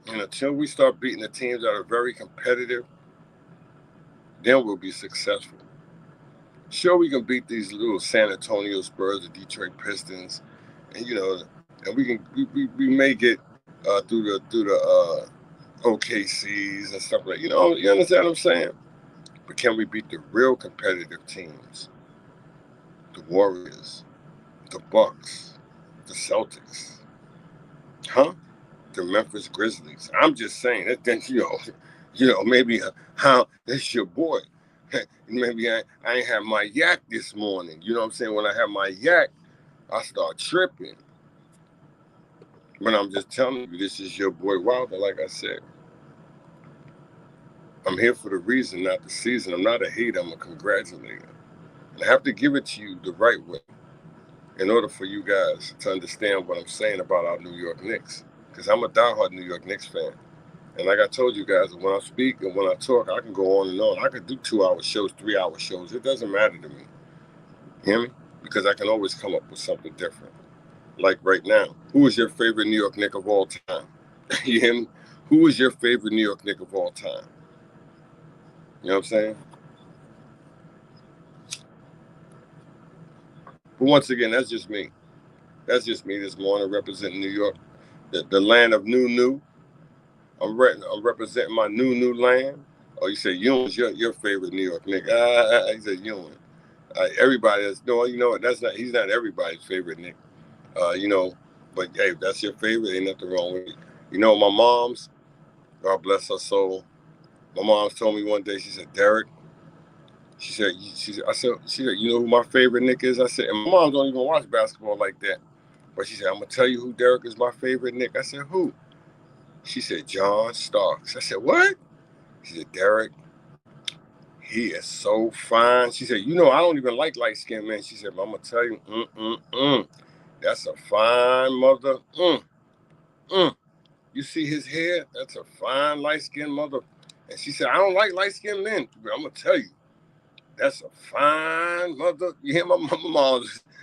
And until we start beating the teams that are very competitive, then we'll be successful. Sure, we can beat these little San Antonio Spurs, the Detroit Pistons, and you know, and we may get through the OKCs and stuff like that. You know, you understand what I'm saying? But can we beat the real competitive teams? The Warriors, the Bucks, the Celtics, huh? The Memphis Grizzlies. I'm just saying that. Then you know, maybe that's your boy. Maybe I ain't have my yak this morning. You know what I'm saying? When I have my yak, I start tripping. But I'm just telling you, this is your boy Wilder. Like I said, I'm here for the reason, not the season. I'm not a hater. I'm a congratulator. And I have to give it to you the right way in order for you guys to understand what I'm saying about our New York Knicks. Because I'm a diehard New York Knicks fan. And like I told you guys, when I speak and when I talk, I can go on and on. I could do 2-hour shows, 3-hour shows. It doesn't matter to me. You hear me? Because I can always come up with something different. Like right now, who is your favorite New York Knick of all time? You hear me? Who is your favorite New York Knick of all time? You know what I'm saying? But once again, that's just me. That's just me this morning representing New York, the land of new. I'm representing my new land. Oh, you said Ewan's your favorite New York Knick. He said Ewan. Everybody is, no, you know what? He's not everybody's favorite Knick. You know, but hey, if that's your favorite, ain't nothing wrong with it. You know, my mom's, God bless her soul. My mom told me one day, she said, Derek, she said, you know who my favorite Knick is? I said, and my mom don't even watch basketball like that. But she said, I'm gonna tell you who Derek is my favorite Knick. I said, who? She said, John Starks. I said, what? She said, Derek, He is so fine. She said, you know, I don't even like light-skinned men. She said, I'm going to tell you, that's a fine mother. You see his hair? That's a fine light-skinned mother. And she said, I don't like light-skinned men. I'm going to tell you, that's a fine mother. You hear my mom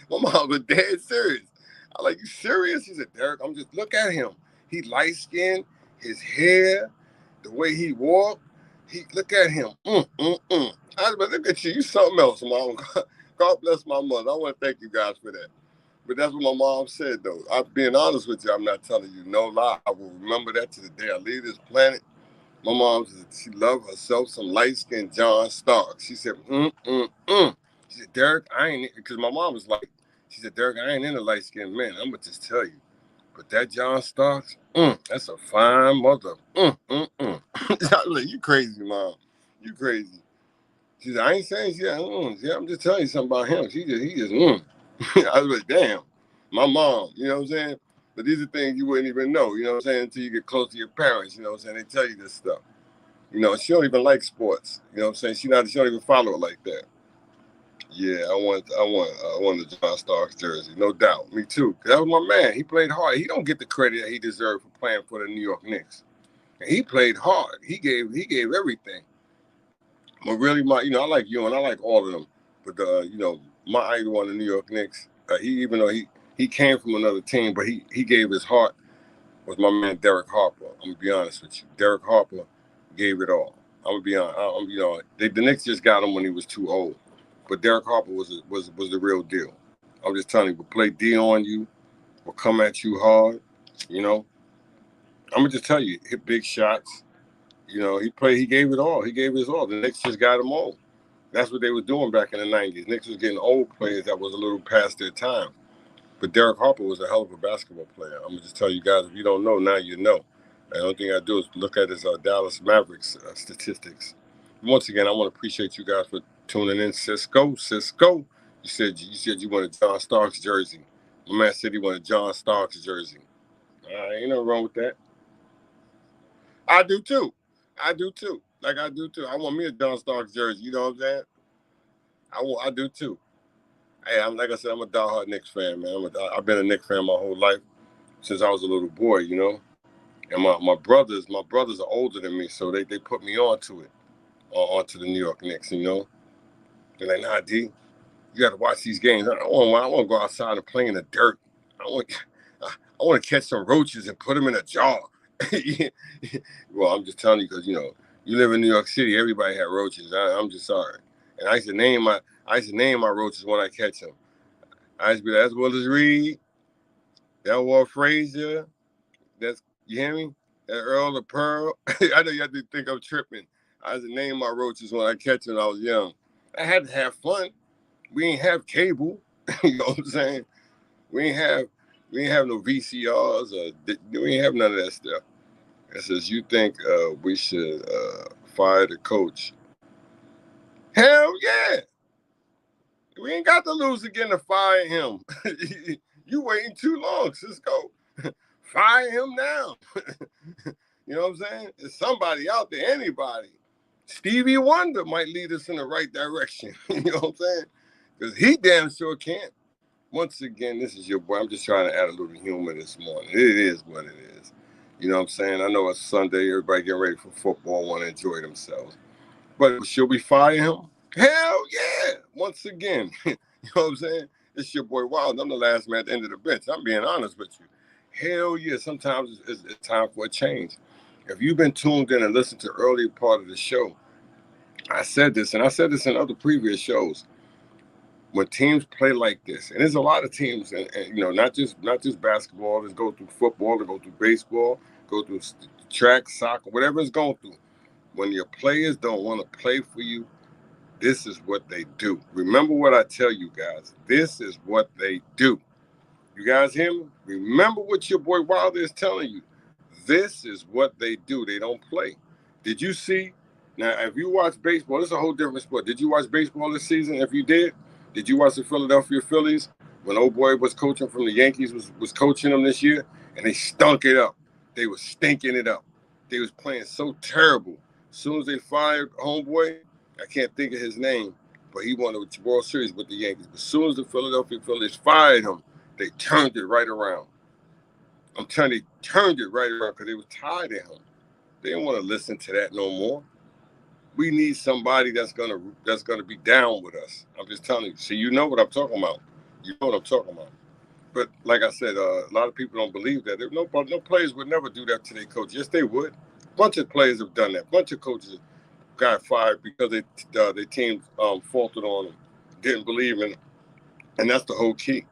was dead serious. I'm like, you serious? He said, Derek, look at him. He light-skinned, his hair, the way he walked. Look at him. I was like, look at you. You something else, Mom. God bless my mother. I want to thank you guys for that. But that's what my mom said, though. I'm being honest with you. I'm not telling you no lie. I will remember that to the day I leave this planet. My mom said she loved herself some light-skinned John Stark. She said, She said, Derek, I ain't, because my mom was like, she said, Derek, I ain't into light-skinned men. I'm going to just tell you. But that John Starks, that's a fine mother. I was like, you crazy, Mom. You crazy. She said, I ain't saying, yeah, I'm just telling you something about him. He just, I was like, damn, my mom, you know what I'm saying? But these are things you wouldn't even know, you know what I'm saying, until you get close to your parents, you know what I'm saying? They tell you this stuff. You know, she don't even like sports, you know what I'm saying? She don't even follow it like that. Yeah, I want the John Starks jersey, no doubt. Me too. That was my man. He played hard. He don't get the credit that he deserved for playing for the New York Knicks. And he played hard. He gave everything. But really, I like you and I like all of them. But my idol on the New York Knicks, even though he came from another team, but he gave his heart, was my man Derek Harper. I'm gonna be honest with you. Derek Harper gave it all. I'm gonna be honest. The Knicks just got him when he was too old. But Derek Harper was the real deal. I'm just telling you, we'll play D on you, we'll come at you hard, you know. I'm gonna just tell you, hit big shots. You know, he gave it all. He gave his all. The Knicks just got him old. That's what they were doing back in the 90s. Knicks was getting old players that was a little past their time. But Derek Harper was a hell of a basketball player. I'm gonna just tell you guys, if you don't know, now you know. The only thing I do is look at his Dallas Mavericks statistics. Once again, I want to appreciate you guys for tuning in. Cisco, you said you wanted John Starks jersey. My man said he wanted John Starks jersey. Ain't nothing wrong with that. I do too. Like I do too. I want me a John Starks jersey. You know what I'm saying? I do too. Hey, like I said, I'm a diehard Knicks fan, man. I've been a Knicks fan my whole life since I was a little boy, you know. And my brothers are older than me, so they put me onto the New York Knicks, you know. They're like, nah, D, you got to watch these games. I want to go outside and play in the dirt. I want to catch some roaches and put them in a jar. Well, I'm just telling you because, you know, you live in New York City, everybody had roaches. I'm just sorry. And I used to name my roaches when I catch them. I used to be like, that's Willis Reed, that Walt Frazier, that's, you hear me? That Earl of Pearl. I know you have to think I'm tripping. I used to name my roaches when I catch them when I was young. I had to have fun. We ain't have cable. You know what I'm saying? We ain't have no VCRs or we ain't have none of that stuff. It says you think we should fire the coach. Hell yeah. We ain't got to lose again to fire him. You waiting too long, Cisco. Fire him now. You know what I'm saying? There's somebody out there, anybody. Stevie Wonder might lead us in the right direction. You know what I'm saying? Because he damn sure can't. Once again, this is your boy. I'm just trying to add a little humor this morning. It is what it is. You know what I'm saying? I know it's Sunday. Everybody getting ready for football, want to enjoy themselves. But should we fire him? Hell yeah. Once again. You know what I'm saying? It's your boy Wild. I'm the last man at the end of the bench. I'm being honest with you. Hell yeah. Sometimes it's time for a change. If you've been tuned in and listened to the earlier part of the show, I said this, and I said this in other previous shows. When teams play like this, and there's a lot of teams, and you know, not just basketball, let's go through football, let's go through baseball, go through track, soccer, whatever it's going through. When your players don't want to play for you, this is what they do. Remember what I tell you guys. This is what they do. You guys hear me? Remember what your boy Wilder is telling you. This is what they do. They don't play. Did you see? Now, if you watch baseball, this is a whole different sport. Did you watch baseball this season? If you did you watch the Philadelphia Phillies when old boy was coaching from the Yankees, was coaching them this year, and they stunk it up. They was stinking it up. They was playing so terrible. As soon as they fired homeboy, I can't think of his name, but he won the World Series with the Yankees. As soon as the Philadelphia Phillies fired him, they turned it right around. I'm telling you, they turned it right around because they were tired of him. They didn't want to listen to that no more. We need somebody that's gonna be down with us. I'm just telling you. See, you know what I'm talking about. You know what I'm talking about. But like I said, a lot of people don't believe that. No players would never do that to their coach. Yes, they would. A bunch of players have done that. A bunch of coaches got fired because their team faulted on them, didn't believe in them. And that's the whole key.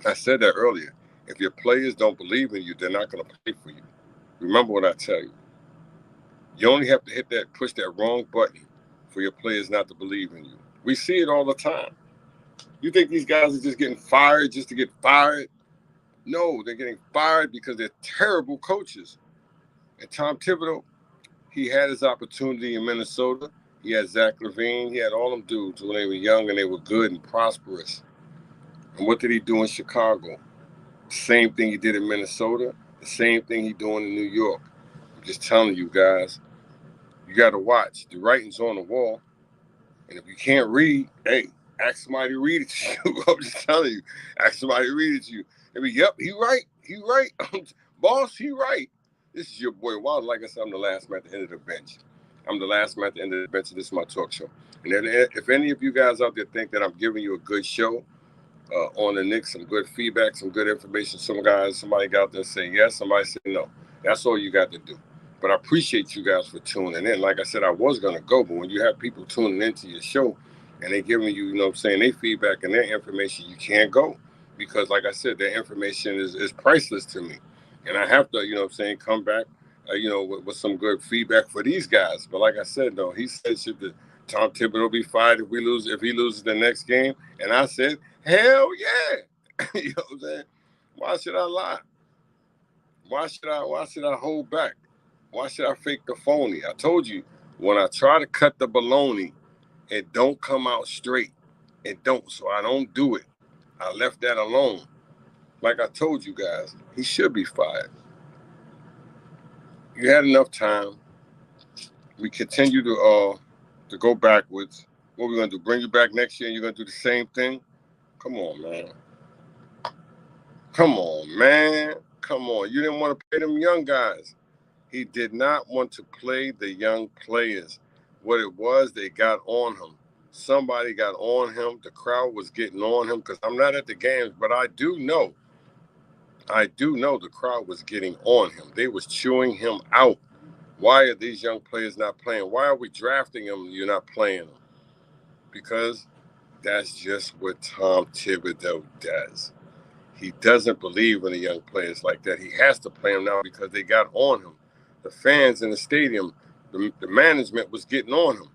I said that earlier. If your players don't believe in you, they're not going to play for you. Remember what I tell you. You only have to push that wrong button for your players not to believe in you. We see it all the time. You think these guys are just getting fired just to get fired? No, they're getting fired because they're terrible coaches. And Tom Thibodeau, he had his opportunity in Minnesota. He had Zach LaVine. He had all them dudes when they were young and they were good and prosperous. And what did he do in Chicago? The same thing he did in Minnesota. The same thing he's doing in New York. I'm just telling you guys, you got to watch. The writing's on the wall. And if you can't read, hey, ask somebody to read it to you. I'm just telling you. Ask somebody to read it to you. They be, yep, he right. He right. Boss, he right. This is your boy Wild. Like I said, I'm the last man at the end of the bench. I'm the last man at the end of the bench, and this is my talk show. And then if any of you guys out there think that I'm giving you a good show on the Knicks, some good feedback, some good information, somebody got out there say yes, somebody say no. That's all you got to do. But I appreciate you guys for tuning in. Like I said, I was going to go, but when you have people tuning into your show and they giving you, you know what I'm saying, their feedback and their information, you can't go. Because like I said, their information is priceless to me. And I have to, you know what I'm saying, come back, with some good feedback for these guys. But like I said, though, he said should Tom Thibodeau be fired if he loses the next game. And I said, hell yeah. You know what I'm saying? Why should I lie? Why should I hold back? Why should I fake the phony? I told you, when I try to cut the baloney, it don't come out straight. It don't, so I don't do it. I left that alone. Like I told you guys, he should be fired. You had enough time. We continue to go backwards. What we're gonna do? Bring you back next year and you're gonna do the same thing? Come on, man. Come on, man. Come on. You didn't want to play them young guys. He did not want to play the young players. What it was, they got on him. Somebody got on him. The crowd was getting on him because I'm not at the games, but I do know the crowd was getting on him. They was chewing him out. Why are these young players not playing? Why are we drafting them and you're not playing them? Because that's just what Tom Thibodeau does. He doesn't believe in the young players like that. He has to play them now because they got on him. The fans in the stadium, the management was getting on him.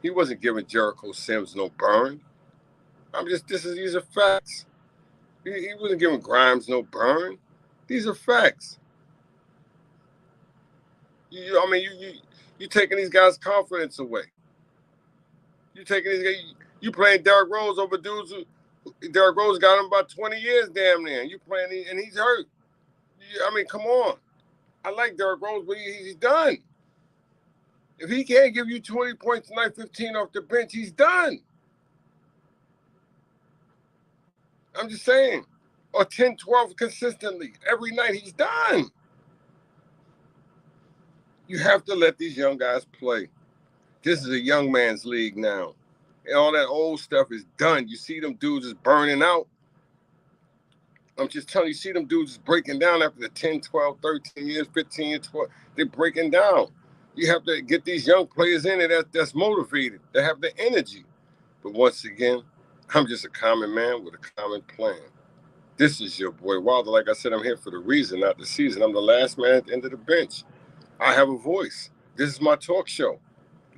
He wasn't giving Jericho Sims no burn. These are facts. He wasn't giving Grimes no burn. These are facts. You taking these guys' confidence away. You playing Derrick Rose over dudes Derrick Rose got him about 20 years damn near. You playing and he's hurt. Come on. I like Derrick Rose, but he's done. If he can't give you 20 points tonight, 15 off the bench, he's done. I'm just saying. Or 10, 12 consistently every night, he's done. You have to let these young guys play. This is a young man's league now. And all that old stuff is done. You see them dudes is burning out. I'm just telling you, see them dudes is breaking down after the 10, 12, 13 years, 15 years, 12. They're breaking down. You have to get these young players in there that's motivated, that have the energy. But once again, I'm just a common man with a common plan. This is your boy Wilder. Like I said, I'm here for the reason, not the season. I'm the last man at the end of the bench. I have a voice. This is my talk show.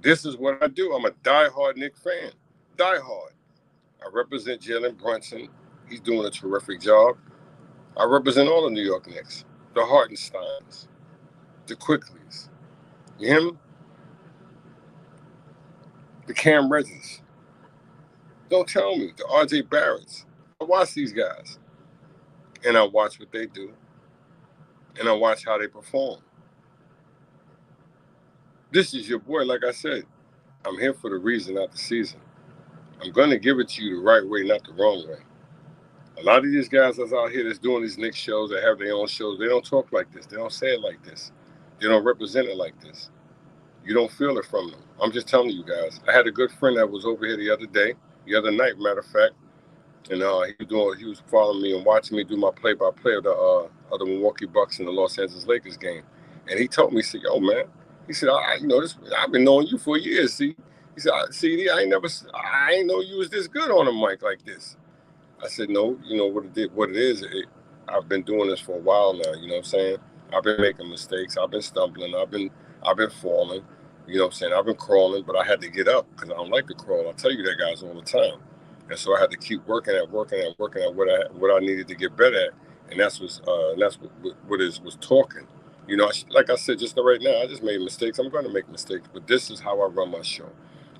This is what I do. I'm a diehard Knicks fan. Diehard. I represent Jalen Brunson. He's doing a terrific job. I represent all the New York Knicks. The Hartensteins. The Quickleys. You hear me? The Cam Reddins. Don't tell me. The RJ Barretts. I watch these guys. And I watch what they do. And I watch how they perform. This is your boy, like I said. I'm here for the reason, not the season. I'm going to give it to you the right way, not the wrong way. A lot of these guys that's out here that's doing these Knicks shows, that have their own shows, they don't talk like this. They don't say it like this. They don't represent it like this. You don't feel it from them. I'm just telling you guys. I had a good friend that was over here the other night, matter of fact, and he was following me and watching me do my play-by-play of the Milwaukee Bucks and the Los Angeles Lakers game. And he told me, he said, "Yo, man," he said, I've been knowing you for years. See, he said, "CD, I ain't know you was this good on a mic like this." I said, "No, you know what it is. I've been doing this for a while now. You know what I'm saying? I've been making mistakes. I've been stumbling. I've been falling. You know what I'm saying? I've been crawling, but I had to get up because I don't like to crawl. I tell you that, guys, all the time. And so I had to keep working at what I needed to get better at, and that's what was talking. You know, like I said just right now, I just made mistakes. I'm going to make mistakes, but this is how I run my show.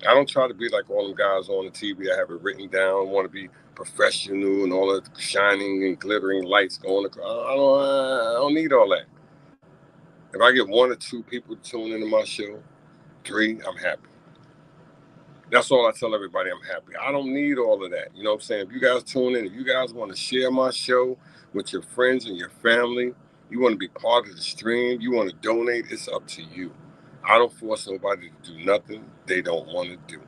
I don't try to be like all them guys on the TV that have it written down, want to be professional and all the shining and glittering lights going across. I don't need all that. If I get 1 or 2 people to tune into my show, 3, I'm happy. That's all I tell everybody. I'm happy. I don't need all of that. You know what I'm saying? If you guys tune in, if you guys want to share my show with your friends and your family, you want to be part of the stream, you want to donate, it's up to you. I don't force nobody to do nothing they don't want to do.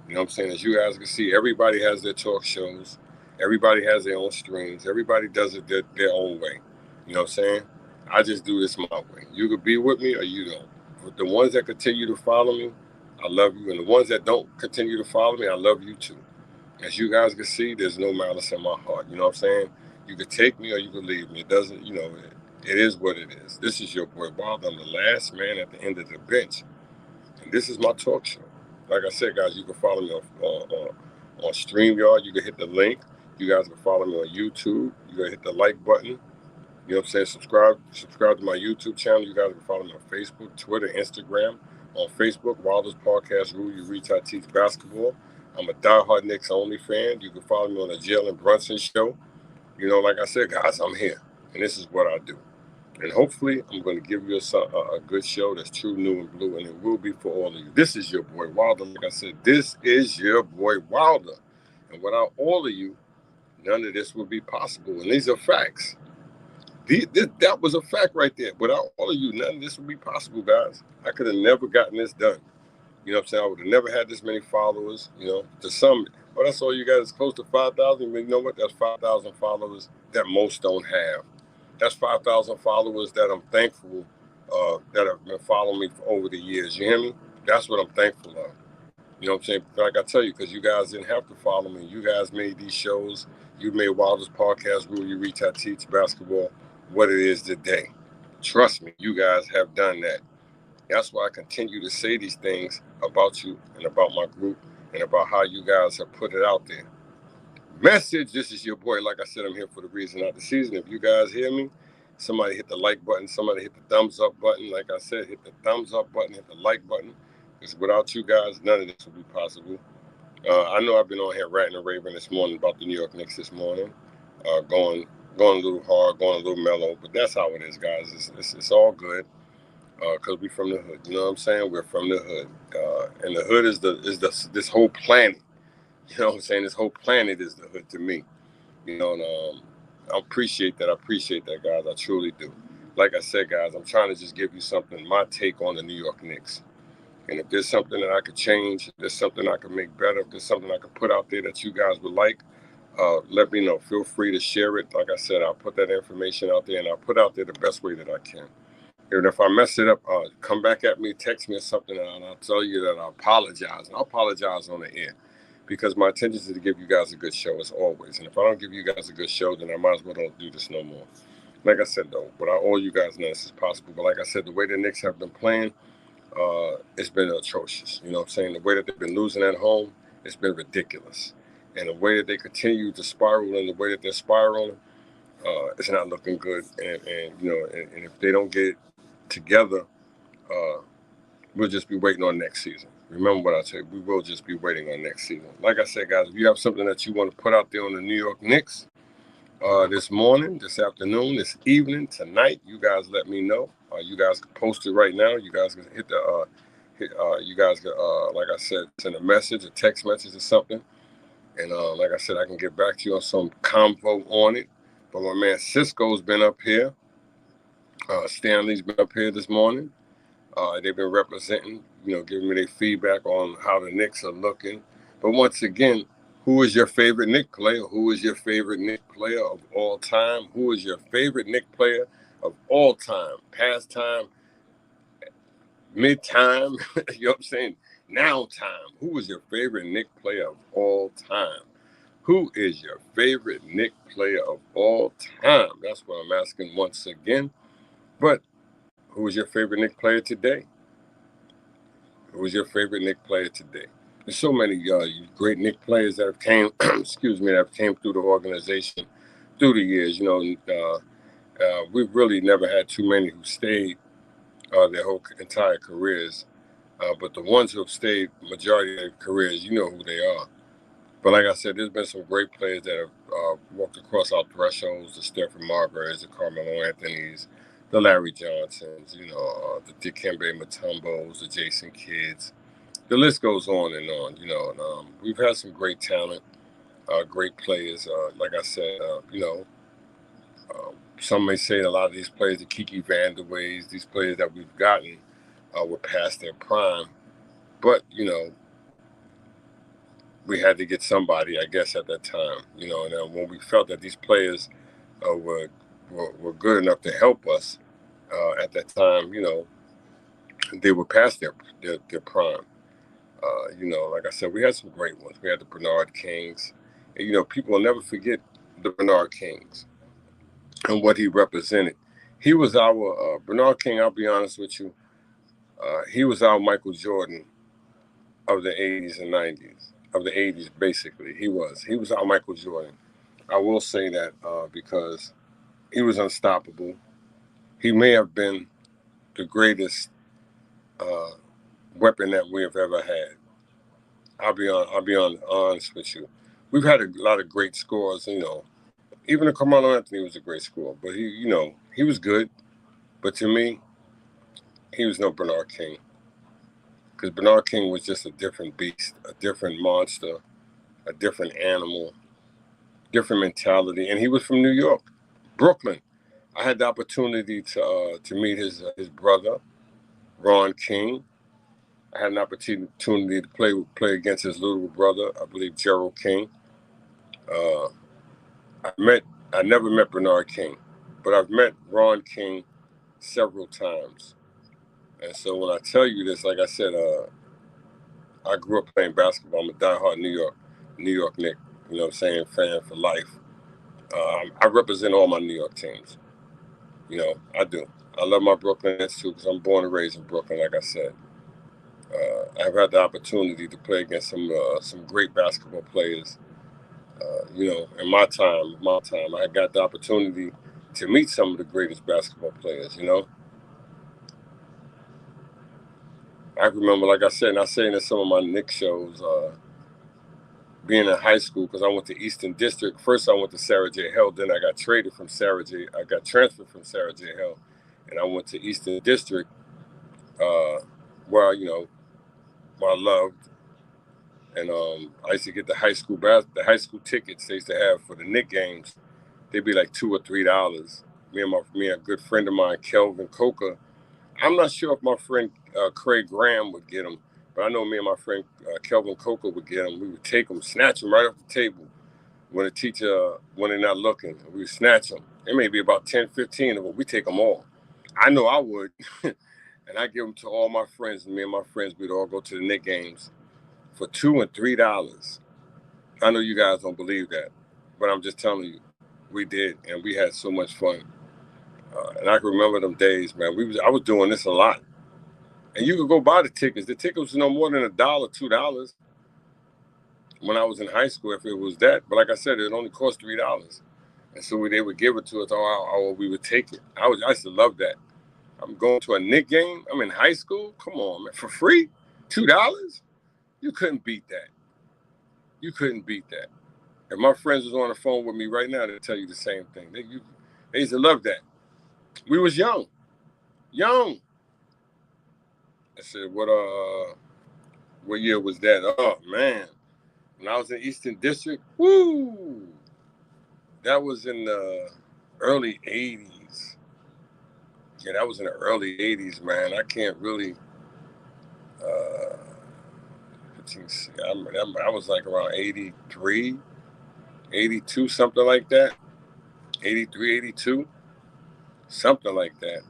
You know what I'm saying? As you guys can see, everybody has their talk shows. Everybody has their own streams. Everybody does it their own way. You know what I'm saying? I just do this my way. You could be with me or you don't. But the ones that continue to follow me, I love you. And the ones that don't continue to follow me, I love you too. As you guys can see, there's no malice in my heart. You know what I'm saying? You could take me or you could leave me. It doesn't, it is what it is. This is your boy Wilder. I'm the last man at the end of the bench. And this is my talk show. Like I said, guys, you can follow me on StreamYard. You can hit the link. You guys can follow me on YouTube. You can hit the like button. You know what I'm saying? Subscribe to my YouTube channel. You guys can follow me on Facebook, Twitter, Instagram. On Facebook, Wilder's Podcast, Rule You Reach, I Teach Basketball. I'm a diehard Knicks only fan. You can follow me on the Jalen Brunson Show. You know, like I said, guys, I'm here. And this is what I do. And hopefully, I'm going to give you a good show that's true, new, and blue. And it will be for all of you. This is your boy Wilder. Like I said, this is your boy Wilder. And without all of you, none of this would be possible. And these are facts. That was a fact right there. Without all of you, none of this would be possible, guys. I could have never gotten this done. You know what I'm saying? I would have never had this many followers, to some. Well, that's all you guys, close to 5,000. But you know what? That's 5,000 followers that most don't have. That's 5,000 followers that I'm thankful that have been following me for over the years. You hear me? That's what I'm thankful of. You know what I'm saying? Like I tell you, because you guys didn't have to follow me. You guys made these shows. You made Wilder's Podcast, Rule You Reach, I Teach Basketball what it is today. Trust me, you guys have done that. That's why I continue to say these things about you and about my group and about how you guys have put it out there. Message, this is your boy. Like I said, I'm here for the reason, not the season. If you guys hear me, somebody hit the like button. Somebody hit the thumbs up button. Like I said, hit the thumbs up button, hit the like button. Because without you guys, none of this would be possible. I know I've been on here ranting and raving this morning about the New York Knicks this morning. Going a little hard, going a little mellow. But that's how it is, guys. It's all good. Because we from the hood. You know what I'm saying? We're from the hood. And the hood is this whole planet. You know what I'm saying? This whole planet is the hood to me. You know, and I appreciate that. I appreciate that, guys. I truly do. Like I said, guys, I'm trying to just give you something, my take on the New York Knicks. And if there's something that I could change, if there's something I could make better, if there's something I could put out there that you guys would like, let me know. Feel free to share it. Like I said, I'll put that information out there, and I'll put out there the best way that I can. And if I mess it up, come back at me, text me or something, and I'll tell you that I apologize. And I'll apologize on the air because my intention is to give you guys a good show, as always. And if I don't give you guys a good show, then I might as well don't do this no more. Like I said, though, without all you guys know this is possible. But like I said, the way the Knicks have been playing, it's been atrocious. You know what I'm saying? The way that they've been losing at home, it's been ridiculous. And the way that they continue to spiral and the way that they're spiraling, it's not looking good. And if they don't get it together, we'll just be waiting on next season. Remember what I said, we will just be waiting on next season. Like I said, guys, if you have something that you want to put out there on the New York Knicks this morning, this afternoon, this evening, tonight, you guys let me know. You guys can post it right now. You guys can You guys, like I said, send a message, a text message or something. And like I said, I can get back to you on some convo on it. But my man Cisco's been up here. Stanley's been up here this morning. They've been representing, giving me their feedback on how the Knicks are looking. But once again, who is your favorite Knicks player? Who is your favorite Knicks player of all time? Who is your favorite Knicks player of all time? Past time, mid time, you know what I'm saying? Now time. Who is your favorite Knicks player of all time? Who is your favorite Knicks player of all time? That's what I'm asking once again. But who is your favorite Knicks player today? Who is your favorite Knicks player today? There's so many great Knicks players that have came, that have came through the organization through the years. We've really never had too many who stayed their whole entire careers. But the ones who have stayed majority of their careers, you know who they are. But like I said, there's been some great players that have walked across our thresholds: the Stephen Marbury's, the Carmelo Anthony's, the Larry Johnsons, the Dikembe Mutombos, the Jason Kidds. The list goes on and on. And, we've had some great talent, great players. Like I said, some may say a lot of these players, the Kiki Vanderways, these players that we've gotten, were past their prime. But we had to get somebody, I guess, at that time. And when we felt that these players were good enough to help us at that time, they were past their prime. Like I said, we had some great ones. We had the Bernard Kings. And, people will never forget the Bernard Kings and what he represented. He was our Bernard King. I'll be honest with you. He was our Michael Jordan of the 80s and 90s, of the 80s, basically. He was our Michael Jordan. I will say that because he was unstoppable. He may have been the greatest weapon that we have ever had. I'll be honest with you. We've had a lot of great scores, Even Carmelo Anthony was a great scorer, but he was good. But to me, he was no Bernard King. Because Bernard King was just a different beast, a different monster, a different animal, different mentality. And he was from New York, Brooklyn. I had the opportunity to meet his brother, Ron King. I had an opportunity to play against his little brother, I believe Gerald King. I never met Bernard King, but I've met Ron King several times. And so when I tell you this, like I said, I grew up playing basketball. I'm a diehard New York Knicks, fan for life. I represent all my New York teams. I do. I love my Brooklyn Nets too because I'm born and raised in Brooklyn, like I said. I've had the opportunity to play against some great basketball players. In my time, I got the opportunity to meet some of the greatest basketball players. I remember, like I said, and I say in some of my Knicks shows, being in high school, because I went to Eastern District. First, I went to Sarah J. Hill. Then I got traded from Sarah J. I got transferred from Sarah J. Hill, and I went to Eastern District, where I loved. And I used to get the high school tickets they used to have for the Knicks games. They'd be like $2 or $3. Me and a good friend of mine, Kelvin Coker. I'm not sure if my friend Craig Graham would get them, but I know me and my friend Kelvin Coker would get them. We would take them, snatch them right off the table when the teacher, when they're not looking. We would snatch them. There may be about 10, 15 of them. We take them all. I know I would. And I give them to all my friends, and me and my friends would all go to the Knicks games for $2 and $3. I know you guys don't believe that, but I'm just telling you, we did, and we had so much fun. And I can remember them days, man. I was doing this a lot, and you could go buy the tickets. The tickets was no more than $1, $2 when I was in high school, if it was that. But like I said, it only cost $3, and so they would give it to us, or we would take it. I used to love that. I'm going to a Knicks game. I'm in high school. Come on, man, for free, $2. You couldn't beat that. You couldn't beat that. If my friends was on the phone with me right now, they'd tell you the same thing. They used to love that. We was young. I said, what year was that? Oh man, when I was in Eastern District, woo, that was in the early '80s. Yeah, that was in the early '80s, man. I can't really. Uh, I was like around 83, 82, something like that. 83, 82, something like that.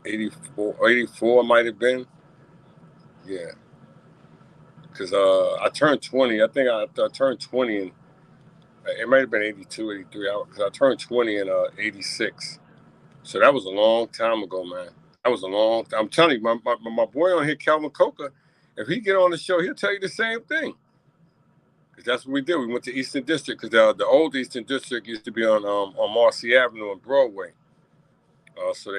84 might have been. Yeah. Because I turned 20. I think I turned 20 in, it might have been 82, 83. Because I turned 20 in 86. So that was a long time ago, man. That was a long time. I'm telling you, my boy on here, Calvin Coker, if he get on the show, he'll tell you the same thing. Because that's what we did. We went to Eastern District because the old Eastern District used to be on Marcy Avenue on Broadway. So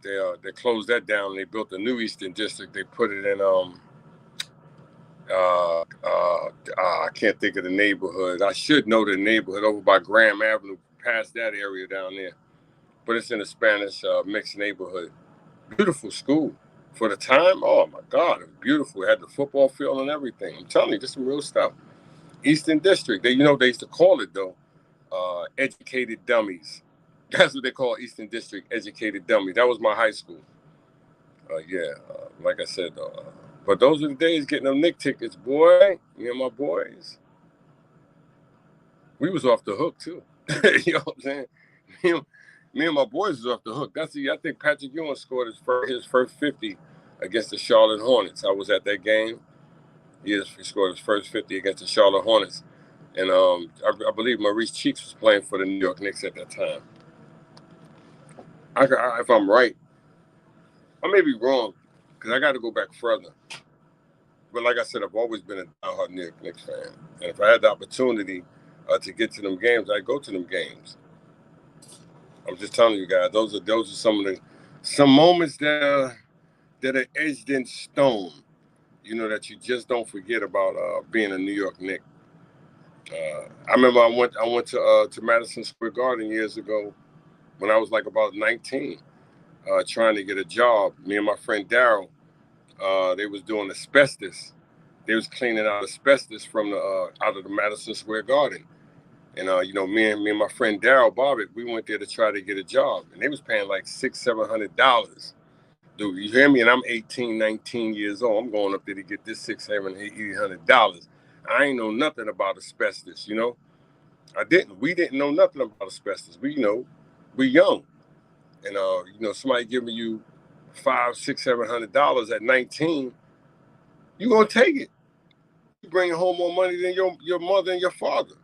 they closed that down. And they built a new Eastern District. They put it in I can't think of the neighborhood. I should know the neighborhood over by Graham Avenue, past that area down there. But it's in a Spanish mixed neighborhood. Beautiful school. For the time, oh my God, it was beautiful. It had the football field and everything. I'm telling you, just some real stuff. Eastern District. They used to call it though, educated dummies. That's what they call Eastern District, educated dummies. That was my high school. Like I said, but those are the days getting them Knicks tickets, boy. You know, my boys. We was off the hook too. You know what I'm saying? Me and my boys was off the hook. I think Patrick Ewing scored his first 50 against the Charlotte Hornets. I was at that game. He scored his first 50 against the Charlotte Hornets. And I believe Maurice Cheeks was playing for the New York Knicks at that time. If I'm right, I may be wrong, because I got to go back further. But like I said, I've always been a diehard New York Knicks fan. And if I had the opportunity to get to them games, I'd go to them games. I'm just telling you guys, those are some moments that are etched in stone. You know, that you just don't forget about being a New York Knick. I remember I went to Madison Square Garden years ago when I was like about 19, trying to get a job. Me and my friend Daryl, they was doing asbestos. They was cleaning out asbestos from out of the Madison Square Garden. And me and my friend Daryl Bobbitt, we went there to try to get a job, and they was paying like $600-$700. Dude, you hear me? And I'm 18, 19 years old. I'm going up there to get this $600, $800. I ain't know nothing about asbestos, you know. We didn't know nothing about asbestos. We young. And somebody giving you $500, $600, $700 at 19, you gonna take it. You bringing home more money than your mother and your father.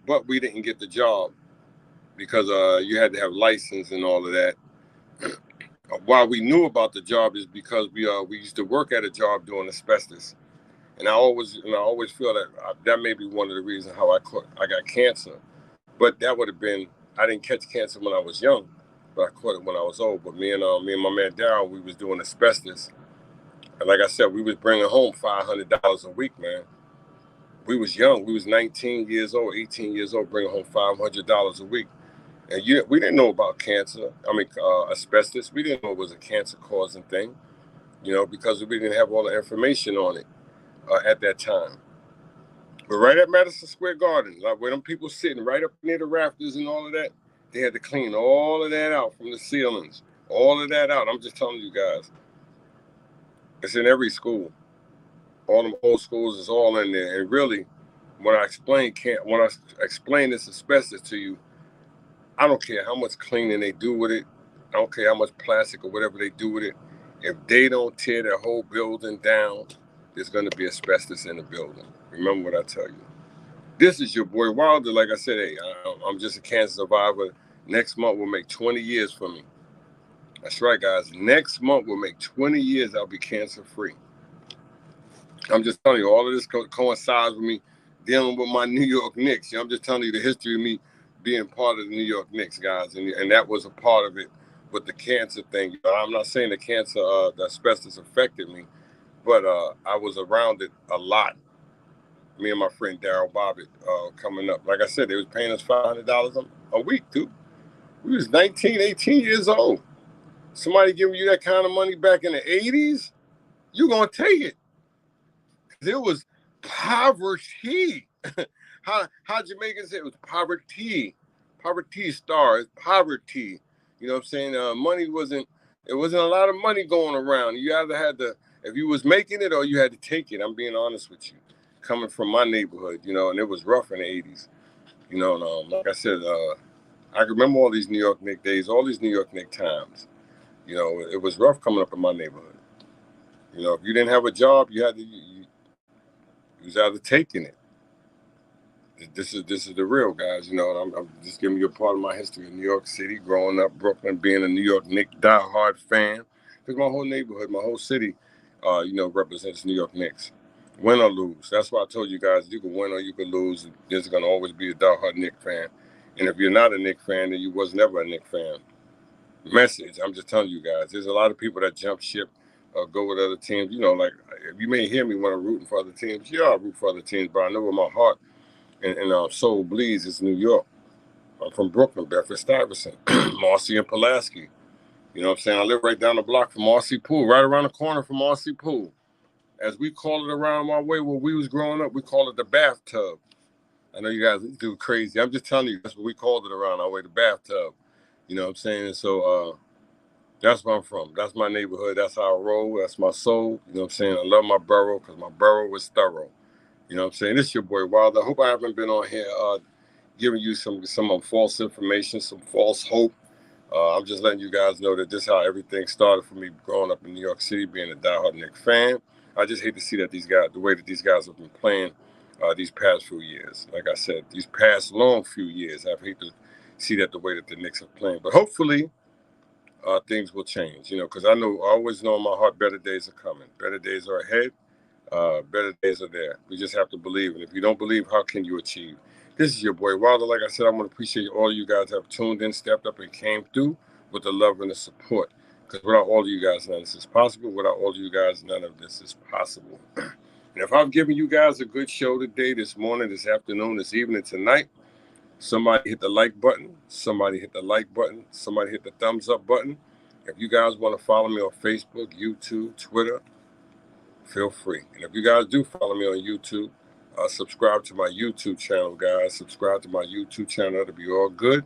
But we didn't get the job because you had to have license and all of that. Why we knew about the job is because we used to work at a job doing asbestos, and I always feel that may be one of the reasons how I got cancer. But that would have been, I didn't catch cancer when I was young, but I caught it when I was old. But me and my man Darryl, we was doing asbestos, and like I said, we was bringing home $500 a week, man. We was young. We was 19 years old, 18 years old, bringing home $500 a week. And we didn't know about cancer. Asbestos. We didn't know it was a cancer-causing thing, because we didn't have all the information on it at that time. But right at Madison Square Garden, like where them people sitting right up near the rafters and all of that, they had to clean all of that out from the ceilings. All of that out. I'm just telling you guys. It's in every school. All them old schools is all in there. And really, when I explain this asbestos to you, I don't care how much cleaning they do with it. I don't care how much plastic or whatever they do with it. If they don't tear their whole building down, there's going to be asbestos in the building. Remember what I tell you. This is your boy Wilder. Like I said, hey, I'm just a cancer survivor. Next month will make 20 years for me. That's right, guys. Next month will make 20 years I'll be cancer-free. I'm just telling you, all of this coincides with me dealing with my New York Knicks. I'm just telling you the history of me being part of the New York Knicks, guys. And that was a part of it with the cancer thing. I'm not saying the asbestos affected me, but I was around it a lot. Me and my friend Daryl Bobbitt coming up. Like I said, they was paying us $500 a week, too. We was 19, 18 years old. somebody giving you that kind of money back in the 80s, you're going to take it. It was poverty. how Jamaicans say it was poverty. Poverty star. It's poverty. You know what I'm saying? Money wasn't a lot of money going around. You either had to, if you was making it or you had to take it. I'm being honest with you. Coming from my neighborhood, you know, and it was rough in the 80s. You know, and like I said, I can remember all these New York Knicks days, all these New York Knicks times. You know, it was rough coming up in my neighborhood. You know, if you didn't have a job, you had to, you was either taking it. This is the real, guys. You know, and I'm just giving you a part of my history of New York City, growing up, Brooklyn, being a New York Knicks diehard fan. Because my whole neighborhood, my whole city, you know, represents New York Knicks. Win or lose. That's why I told you guys, you can win or you can lose. There's going to always be a diehard Knicks fan. And if you're not a Knicks fan, then you was never a Knicks fan. Message, I'm just telling you guys, there's a lot of people that jump ship, go with other teams. You know, like, you may hear me when I'm rooting for other teams. Yeah, I root for other teams, but I know in my heart and soul bleeds is New York. I'm from Brooklyn, Bedford-Stuyvesant, Marcy and Pulaski. You know what I'm saying? I live right down the block from Marcy Pool, right around the corner from Marcy Pool. As we call it around my way where we was growing up, we call it the bathtub. I know you guys do crazy. I'm just telling you, that's what we called it around our way, the bathtub. You know what I'm saying? And so that's where I'm from. That's my neighborhood. That's how I roll. That's my soul. You know what I'm saying? I love my borough because my borough was thorough. You know what I'm saying? This is your boy Wilder. I hope I haven't been on here giving you some false information, some false hope. I'm just letting you guys know that this is how everything started for me growing up in New York City, being a diehard Knicks fan. I just hate to see that these guys, the way that these guys have been playing these past few years. Like I said, these past long few years, I hate to see that the way that the Knicks are playing. But hopefully things will change, you know, because I always know in my heart better days are coming. Better days are ahead. Better days are there. We just have to believe. And if you don't believe, how can you achieve? This is your boy Wilder. Like I said, I want to appreciate all you guys have tuned in, stepped up, and came through with the love and the support. Because without all of you guys, none of this is possible. Without all of you guys, none of this is possible. And if I've given you guys a good show today, this morning, this afternoon, this evening, tonight, somebody hit the like button. Somebody hit the like button. Somebody hit the thumbs up button. If you guys want to follow me on Facebook, YouTube, Twitter, feel free. And if you guys do follow me on YouTube, subscribe to my YouTube channel, guys. Subscribe to my YouTube channel. It'll be all good.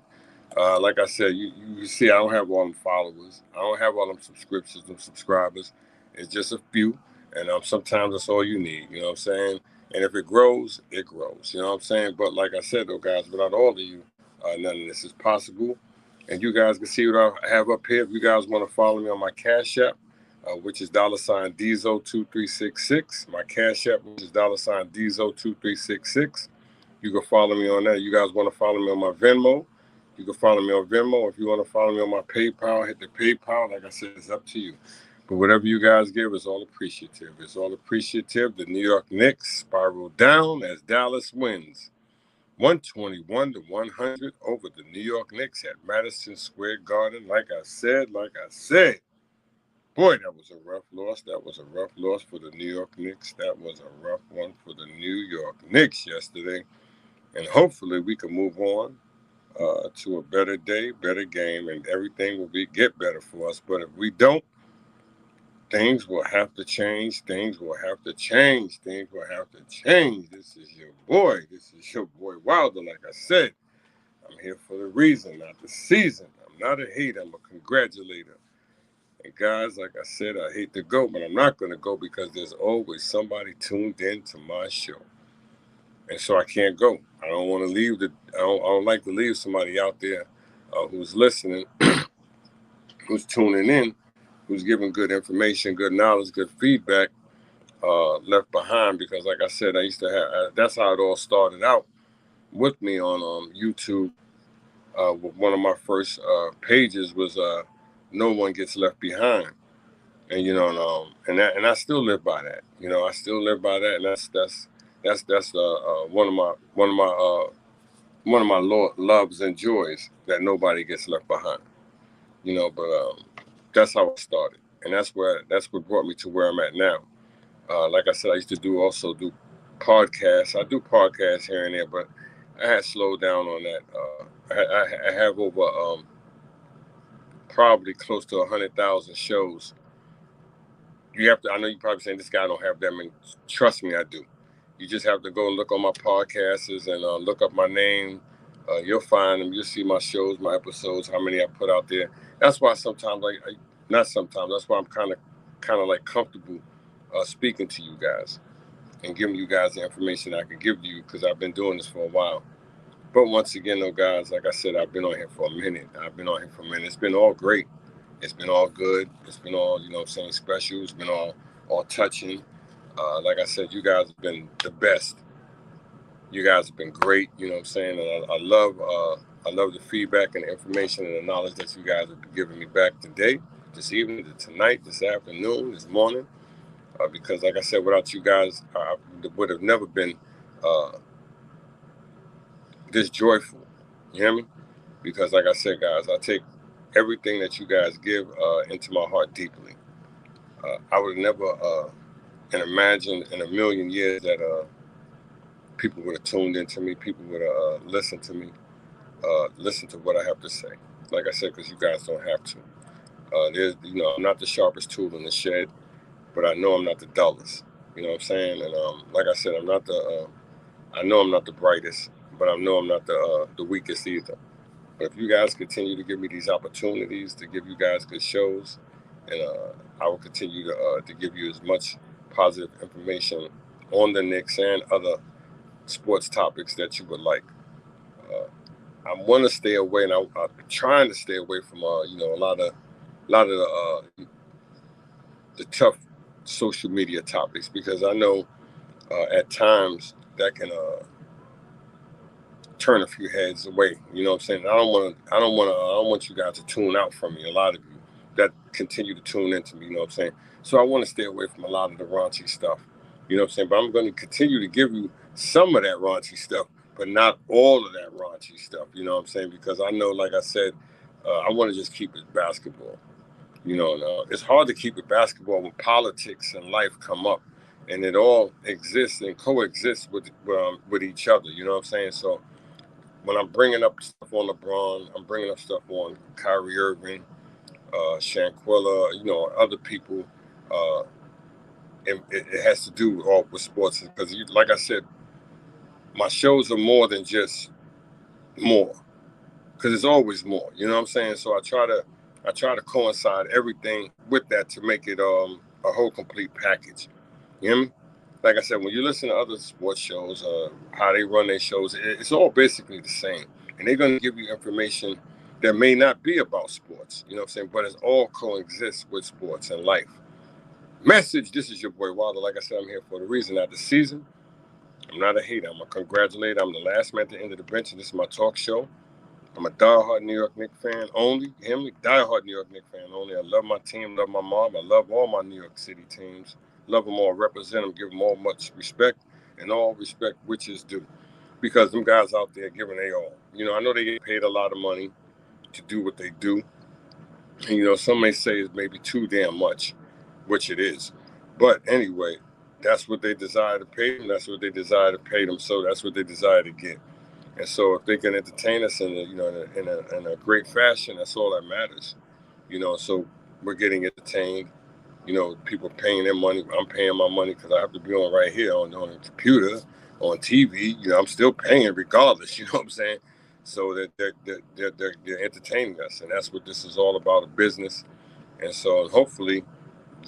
Like I said, you see, I don't have all them followers. I don't have all them subscriptions and subscribers. It's just a few. And sometimes that's all you need. You know what I'm saying? And if it grows, it grows. You know what I'm saying? But like I said, though, guys, without all of you, none of this is possible. And you guys can see what I have up here. If you guys want to follow me on my Cash App, which is $Dezo2366. My Cash App, which is $Dezo2366. You can follow me on that. You guys want to follow me on my Venmo, you can follow me on Venmo. If you want to follow me on my PayPal, hit the PayPal. Like I said, it's up to you. But whatever you guys give is all appreciative. It's all appreciative. The New York Knicks spiral down as Dallas wins 121-100 over the New York Knicks at Madison Square Garden. Like I said, boy, that was a rough loss. That was a rough loss for the New York Knicks. That was a rough one for the New York Knicks yesterday. And hopefully we can move on to a better day, better game, and everything will get better for us. But if we don't, things will have to change. Things will have to change. Things will have to change. This is your boy. This is your boy Wilder. Like I said, I'm here for the reason, not the season. I'm not a hater. I'm a congratulator. And guys, like I said, I hate to go, but I'm not going to go because there's always somebody tuned in to my show. And so I can't go. I don't want to leave. I don't like to leave somebody out there who's listening, who's tuning in, who's giving good information, good knowledge, good feedback left behind. Because like I said, I used to have, that's how it all started out with me on YouTube. One of my first pages was No One Gets Left Behind. And you know, and I still live by that. You know, I still live by that, and that's one of my loves and joys, that nobody gets left behind. You know, but that's how it started, and that's what brought me to where I'm at now. Like I said, I used to do podcasts. I do podcasts here and there, but I had slowed down on that. I have over probably close to 100,000 shows. You have to. I know you're probably saying this guy don't have that many. Trust me, I do. You just have to go and look on my podcasts and look up my name. You'll find them. You'll see my shows, my episodes, how many I put out there. That's why sometimes, not sometimes. That's why I'm kind of like comfortable speaking to you guys and giving you guys the information I can give you, because I've been doing this for a while. But once again, though, guys, like I said, I've been on here for a minute. It's been all great. It's been all good. It's been all, special. It's been all touching. Like I said, you guys have been the best. You guys have been great. You know what I'm saying? And I love the feedback and the information and the knowledge that you guys have been giving me back today, this evening, tonight, this afternoon, this morning. Because, like I said, without you guys, I would have never been this joyful. You hear me? Because, like I said, guys, I take everything that you guys give into my heart deeply. I would never imagine in a million years that people would have tuned into me, people would have listened to me, listen to what I have to say. Like I said, because you guys don't have to. I'm not the sharpest tool in the shed, but I know I'm not the dullest. You know what I'm saying? And like I said, I know I'm not the brightest, but I know I'm not the weakest either. But if you guys continue to give me these opportunities to give you guys good shows, and I will continue to give you as much positive information on the Knicks and other sports topics that you would like. I want to stay away, and I'm trying to stay away from a lot of the tough social media topics, because I know at times that can turn a few heads away. You know what I'm saying? I don't want you guys to tune out from me. A lot of you that continue to tune into me, you know what I'm saying? So I want to stay away from a lot of the raunchy stuff. You know what I'm saying? But I'm going to continue to give you some of that raunchy stuff, but not all of that raunchy stuff. You know what I'm saying? Because I know, like I said, I want to just keep it basketball. It's hard to keep it basketball when politics and life come up, and it all exists and coexists with each other. You know what I'm saying? So when I'm bringing up stuff on LeBron, I'm bringing up stuff on Kyrie Irving, Shanquilla, other people. It has to do all with sports, because, like I said, my shows are more than just more, because it's always more. You know what I'm saying? So I try to coincide everything with that to make it a whole complete package. You hear me? Like I said, when you listen to other sports shows, how they run their shows, it's all basically the same. And they're going to give you information that may not be about sports, you know what I'm saying? But it all coexists with sports and life. Message, this is your boy Wilder. Like I said, I'm here for the reason. At the season, I'm not a hater. I'm a congratulator. I'm the last man at the end of the bench, and this is my talk show. I'm a diehard New York Knicks fan only. You hear me? Diehard New York Knicks fan only. I love my team, love my mom. I love all my New York City teams. Love them all, represent them, give them all much respect, and all respect which is due. Because them guys out there giving their all. I know they get paid a lot of money to do what they do. And, some may say it's maybe too damn much, which it is. But anyway, that's what they desire to pay them. That's what they desire to pay them. So that's what they desire to get. And so if they can entertain us in a great fashion, that's all that matters. So we're getting entertained. People paying their money. I'm paying my money because I have to be on right here on the computer, on TV. I'm still paying regardless. You know what I'm saying? So that they're entertaining us, and that's what this is all about, a business. And so hopefully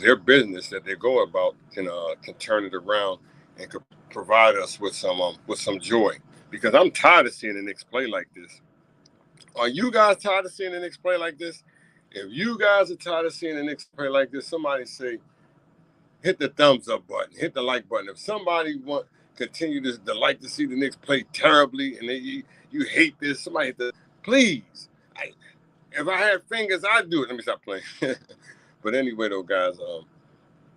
their business that they go about can turn it around and could provide us with some joy. Because I'm tired of seeing the Knicks play like this. Are you guys tired of seeing the Knicks play like this? If you guys are tired of seeing the Knicks play like this, somebody say, hit the thumbs up button, hit the like button. If somebody continue to like to see the Knicks play terribly, and you hate this, somebody hit the, please. If I had fingers, I'd do it. Let me stop playing. But anyway, though, guys,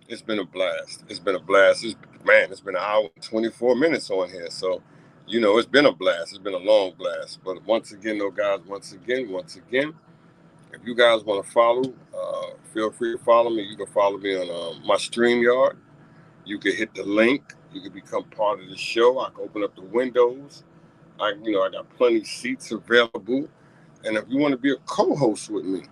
it's been a blast. It's been a blast. It's been an hour and 24 minutes on here. So, it's been a blast. It's been a long blast. But once again, though, guys, once again, if you guys want to follow, feel free to follow me. You can follow me on my StreakYard. You can hit the link. You can become part of the show. I can open up the windows. I got plenty of seats available. And if you want to be a co-host with me,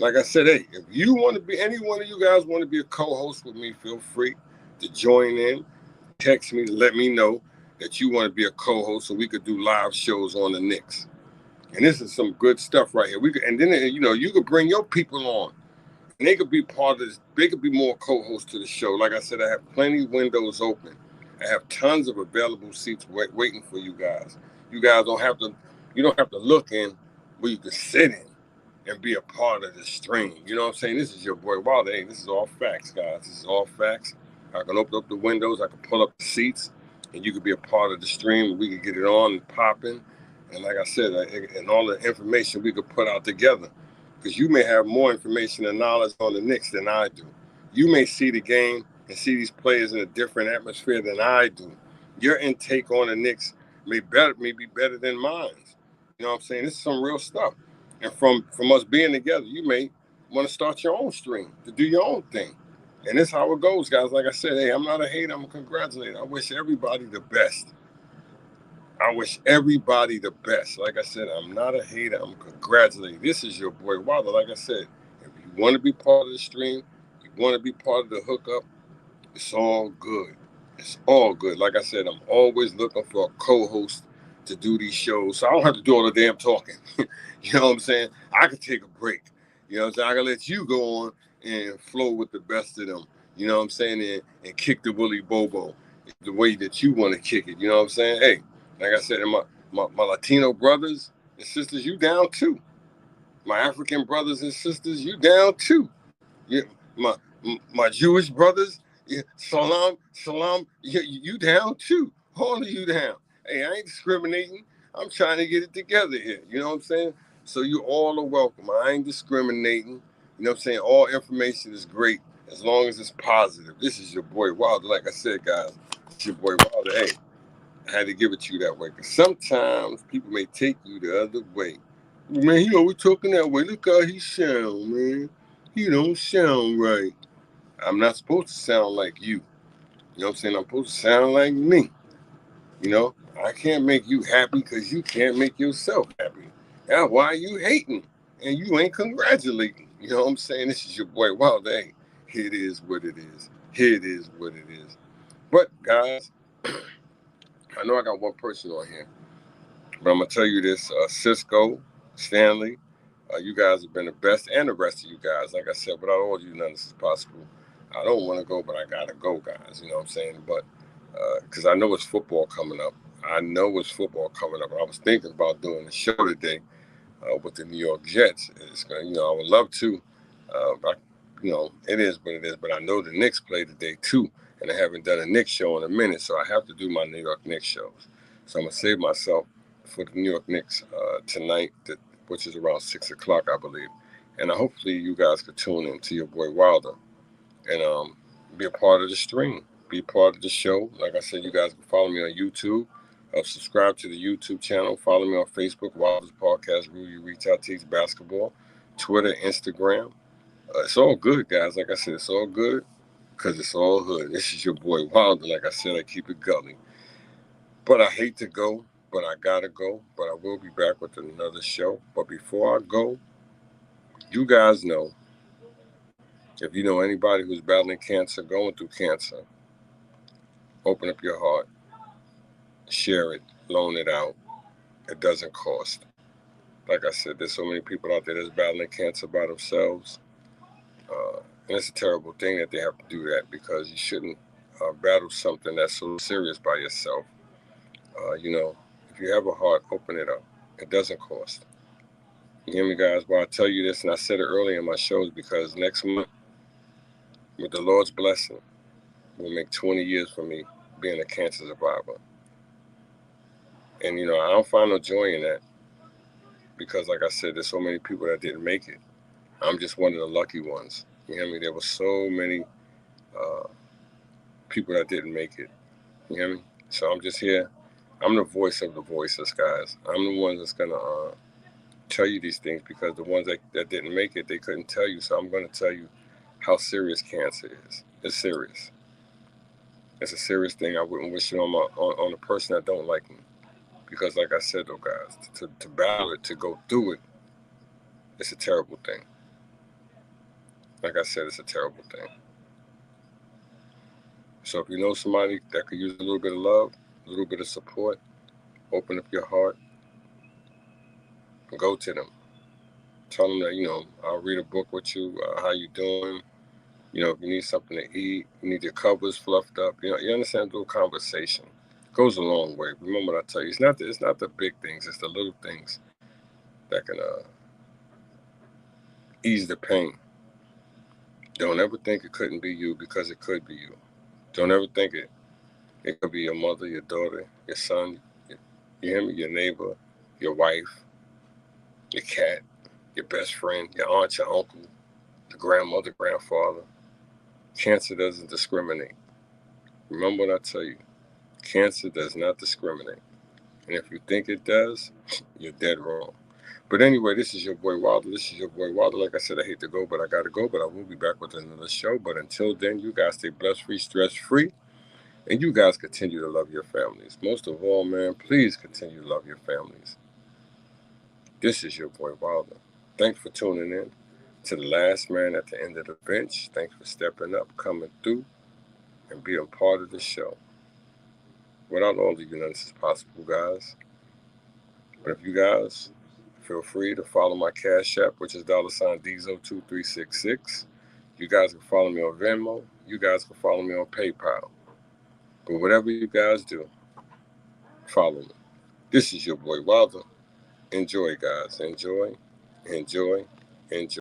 Like I said, hey, if you want to be, any one of you guys want to be a co-host with me, feel free to join in. Text me to let me know that you want to be a co-host so we could do live shows on the Knicks. And this is some good stuff right here. And then you could bring your people on, and they could be part of this. They could be more co-hosts to the show. Like I said, I have plenty of windows open. I have tons of available seats waiting for you guys. You guys don't have to. You don't have to look in where you can sit in and be a part of the stream. You know what I'm saying? This is your boy Wilder. Hey, this is all facts, guys. This is all facts. I can open up the windows. I can pull up the seats, and you could be a part of the stream. We could get it on and popping. And like I said, and all the information we could put out together. Because you may have more information and knowledge on the Knicks than I do. You may see the game and see these players in a different atmosphere than I do. Your intake on the Knicks may be better than mine. You know what I'm saying? This is some real stuff. And from us being together, you may want to start your own stream to do your own thing. And this is how it goes, guys. Like I said, hey, I'm not a hater. I'm a congratulator. I wish everybody the best. I wish everybody the best. Like I said, I'm not a hater. I'm congratulating. This is your boy Wilder. Like I said, if you want to be part of the stream, you want to be part of the hookup, it's all good. It's all good. Like I said, I'm always looking for a co-host to do these shows. So I don't have to do all the damn talking. You know what I'm saying? I could take a break. You know what I'm saying? I can let you go on and flow with the best of them. You know what I'm saying? And kick the Willy Bobo the way that you want to kick it. You know what I'm saying? Hey, like I said, my Latino brothers and sisters, you down too. My African brothers and sisters, you down too. Yeah, my Jewish brothers, yeah, salam, you down too. All of you down. Hey, I ain't discriminating. I'm trying to get it together here. You know what I'm saying? So you all are welcome. I ain't discriminating. You know what I'm saying? All information is great as long as it's positive. This is your boy Wilder. Like I said, guys, it's your boy Wilder. Hey, I had to give it to you that way because sometimes people may take you the other way. Man, he always talking that way. Look how he sound, man. He don't sound right. I'm not supposed to sound like you. You know what I'm saying? I'm supposed to sound like me. You know, I can't make you happy because you can't make yourself happy. That's why you hating and you ain't congratulating. You know what I'm saying? This is your boy Wilder. Hey, it is what it is. It is what it is. But guys, I know I got one person on here, but I'm gonna tell you this: Cisco, Stanley, you guys have been the best, and the rest of you guys. Like I said, without all you, none of this is possible. I don't want to go, but I gotta go, guys. You know what I'm saying? But because I know it's football coming up. I know it's football coming up. I was thinking about doing the show today with the New York Jets. It's gonna, I would love to. But, it is what it is. But I know the Knicks play today too, and I haven't done a Knicks show in a minute, so I have to do my New York Knicks shows. So I'm gonna save myself for the New York Knicks tonight, which is around 6 o'clock, I believe. And hopefully you guys could tune in to your boy Wilder and be a part of the stream, be a part of the show. Like I said, you guys can follow me on YouTube. Subscribe to the YouTube channel. Follow me on Facebook, Wilder's Podcast, Rudy Retail Tees Basketball, Twitter, Instagram. It's all good, guys. Like I said, it's all good because it's all hood. This is your boy Wilder. Like I said, I keep it gully. But I hate to go, but I gotta go. But I will be back with another show. But before I go, you guys know, if you know anybody who's battling cancer, going through cancer, open up your heart, share it, loan it out. It doesn't cost. Like I said, there's so many people out there that's battling cancer by themselves. And it's a terrible thing that they have to do that because you shouldn't battle something that's so serious by yourself. If you have a heart, open it up. It doesn't cost. You hear me, guys? Well, I tell you this, and I said it earlier in my shows, because next month, with the Lord's blessing, will make 20 years for me being a cancer survivor. And, I don't find no joy in that because, like I said, there's so many people that didn't make it. I'm just one of the lucky ones. You hear me? There were so many people that didn't make it. You hear me? So I'm just here. I'm the voice of the voiceless, guys. I'm the one that's going to tell you these things because the ones that didn't make it, they couldn't tell you. So I'm going to tell you how serious cancer is. It's serious. It's a serious thing. I wouldn't wish it on a person that don't like me. Because like I said, though, guys, to battle it, to go through it, it's a terrible thing. Like I said, it's a terrible thing. So if you know somebody that could use a little bit of love, a little bit of support, open up your heart, and go to them. Tell them that, I'll read a book with you, how you doing. If you need something to eat, you need your covers fluffed up. You understand? Do a conversation. Goes a long way. Remember what I tell you. It's not the big things. It's the little things that can ease the pain. Don't ever think it couldn't be you, because it could be you. Don't ever think it could be your mother, your daughter, your son, you hear me, your neighbor, your wife, your cat, your best friend, your aunt, your uncle, the grandmother, grandfather. Cancer doesn't discriminate. Remember what I tell you. Cancer does not discriminate. And if you think it does, you're dead wrong. But anyway, this is your boy Wilder. Like I said, I hate to go, but I got to go. But I will be back with another show. But until then, you guys stay blessed, free, stress free. And you guys continue to love your families. Most of all, man, please continue to love your families. This is your boy Wilder. Thanks for tuning in to the last man at the end of the bench. Thanks for stepping up, coming through, and being part of the show. Without all of you, none of this is possible, guys. But if you guys feel free to follow my Cash App, which is $Dezo2366. You guys can follow me on Venmo. You guys can follow me on PayPal. But whatever you guys do, follow me. This is your boy Wilder. Enjoy, guys. Enjoy, enjoy, enjoy.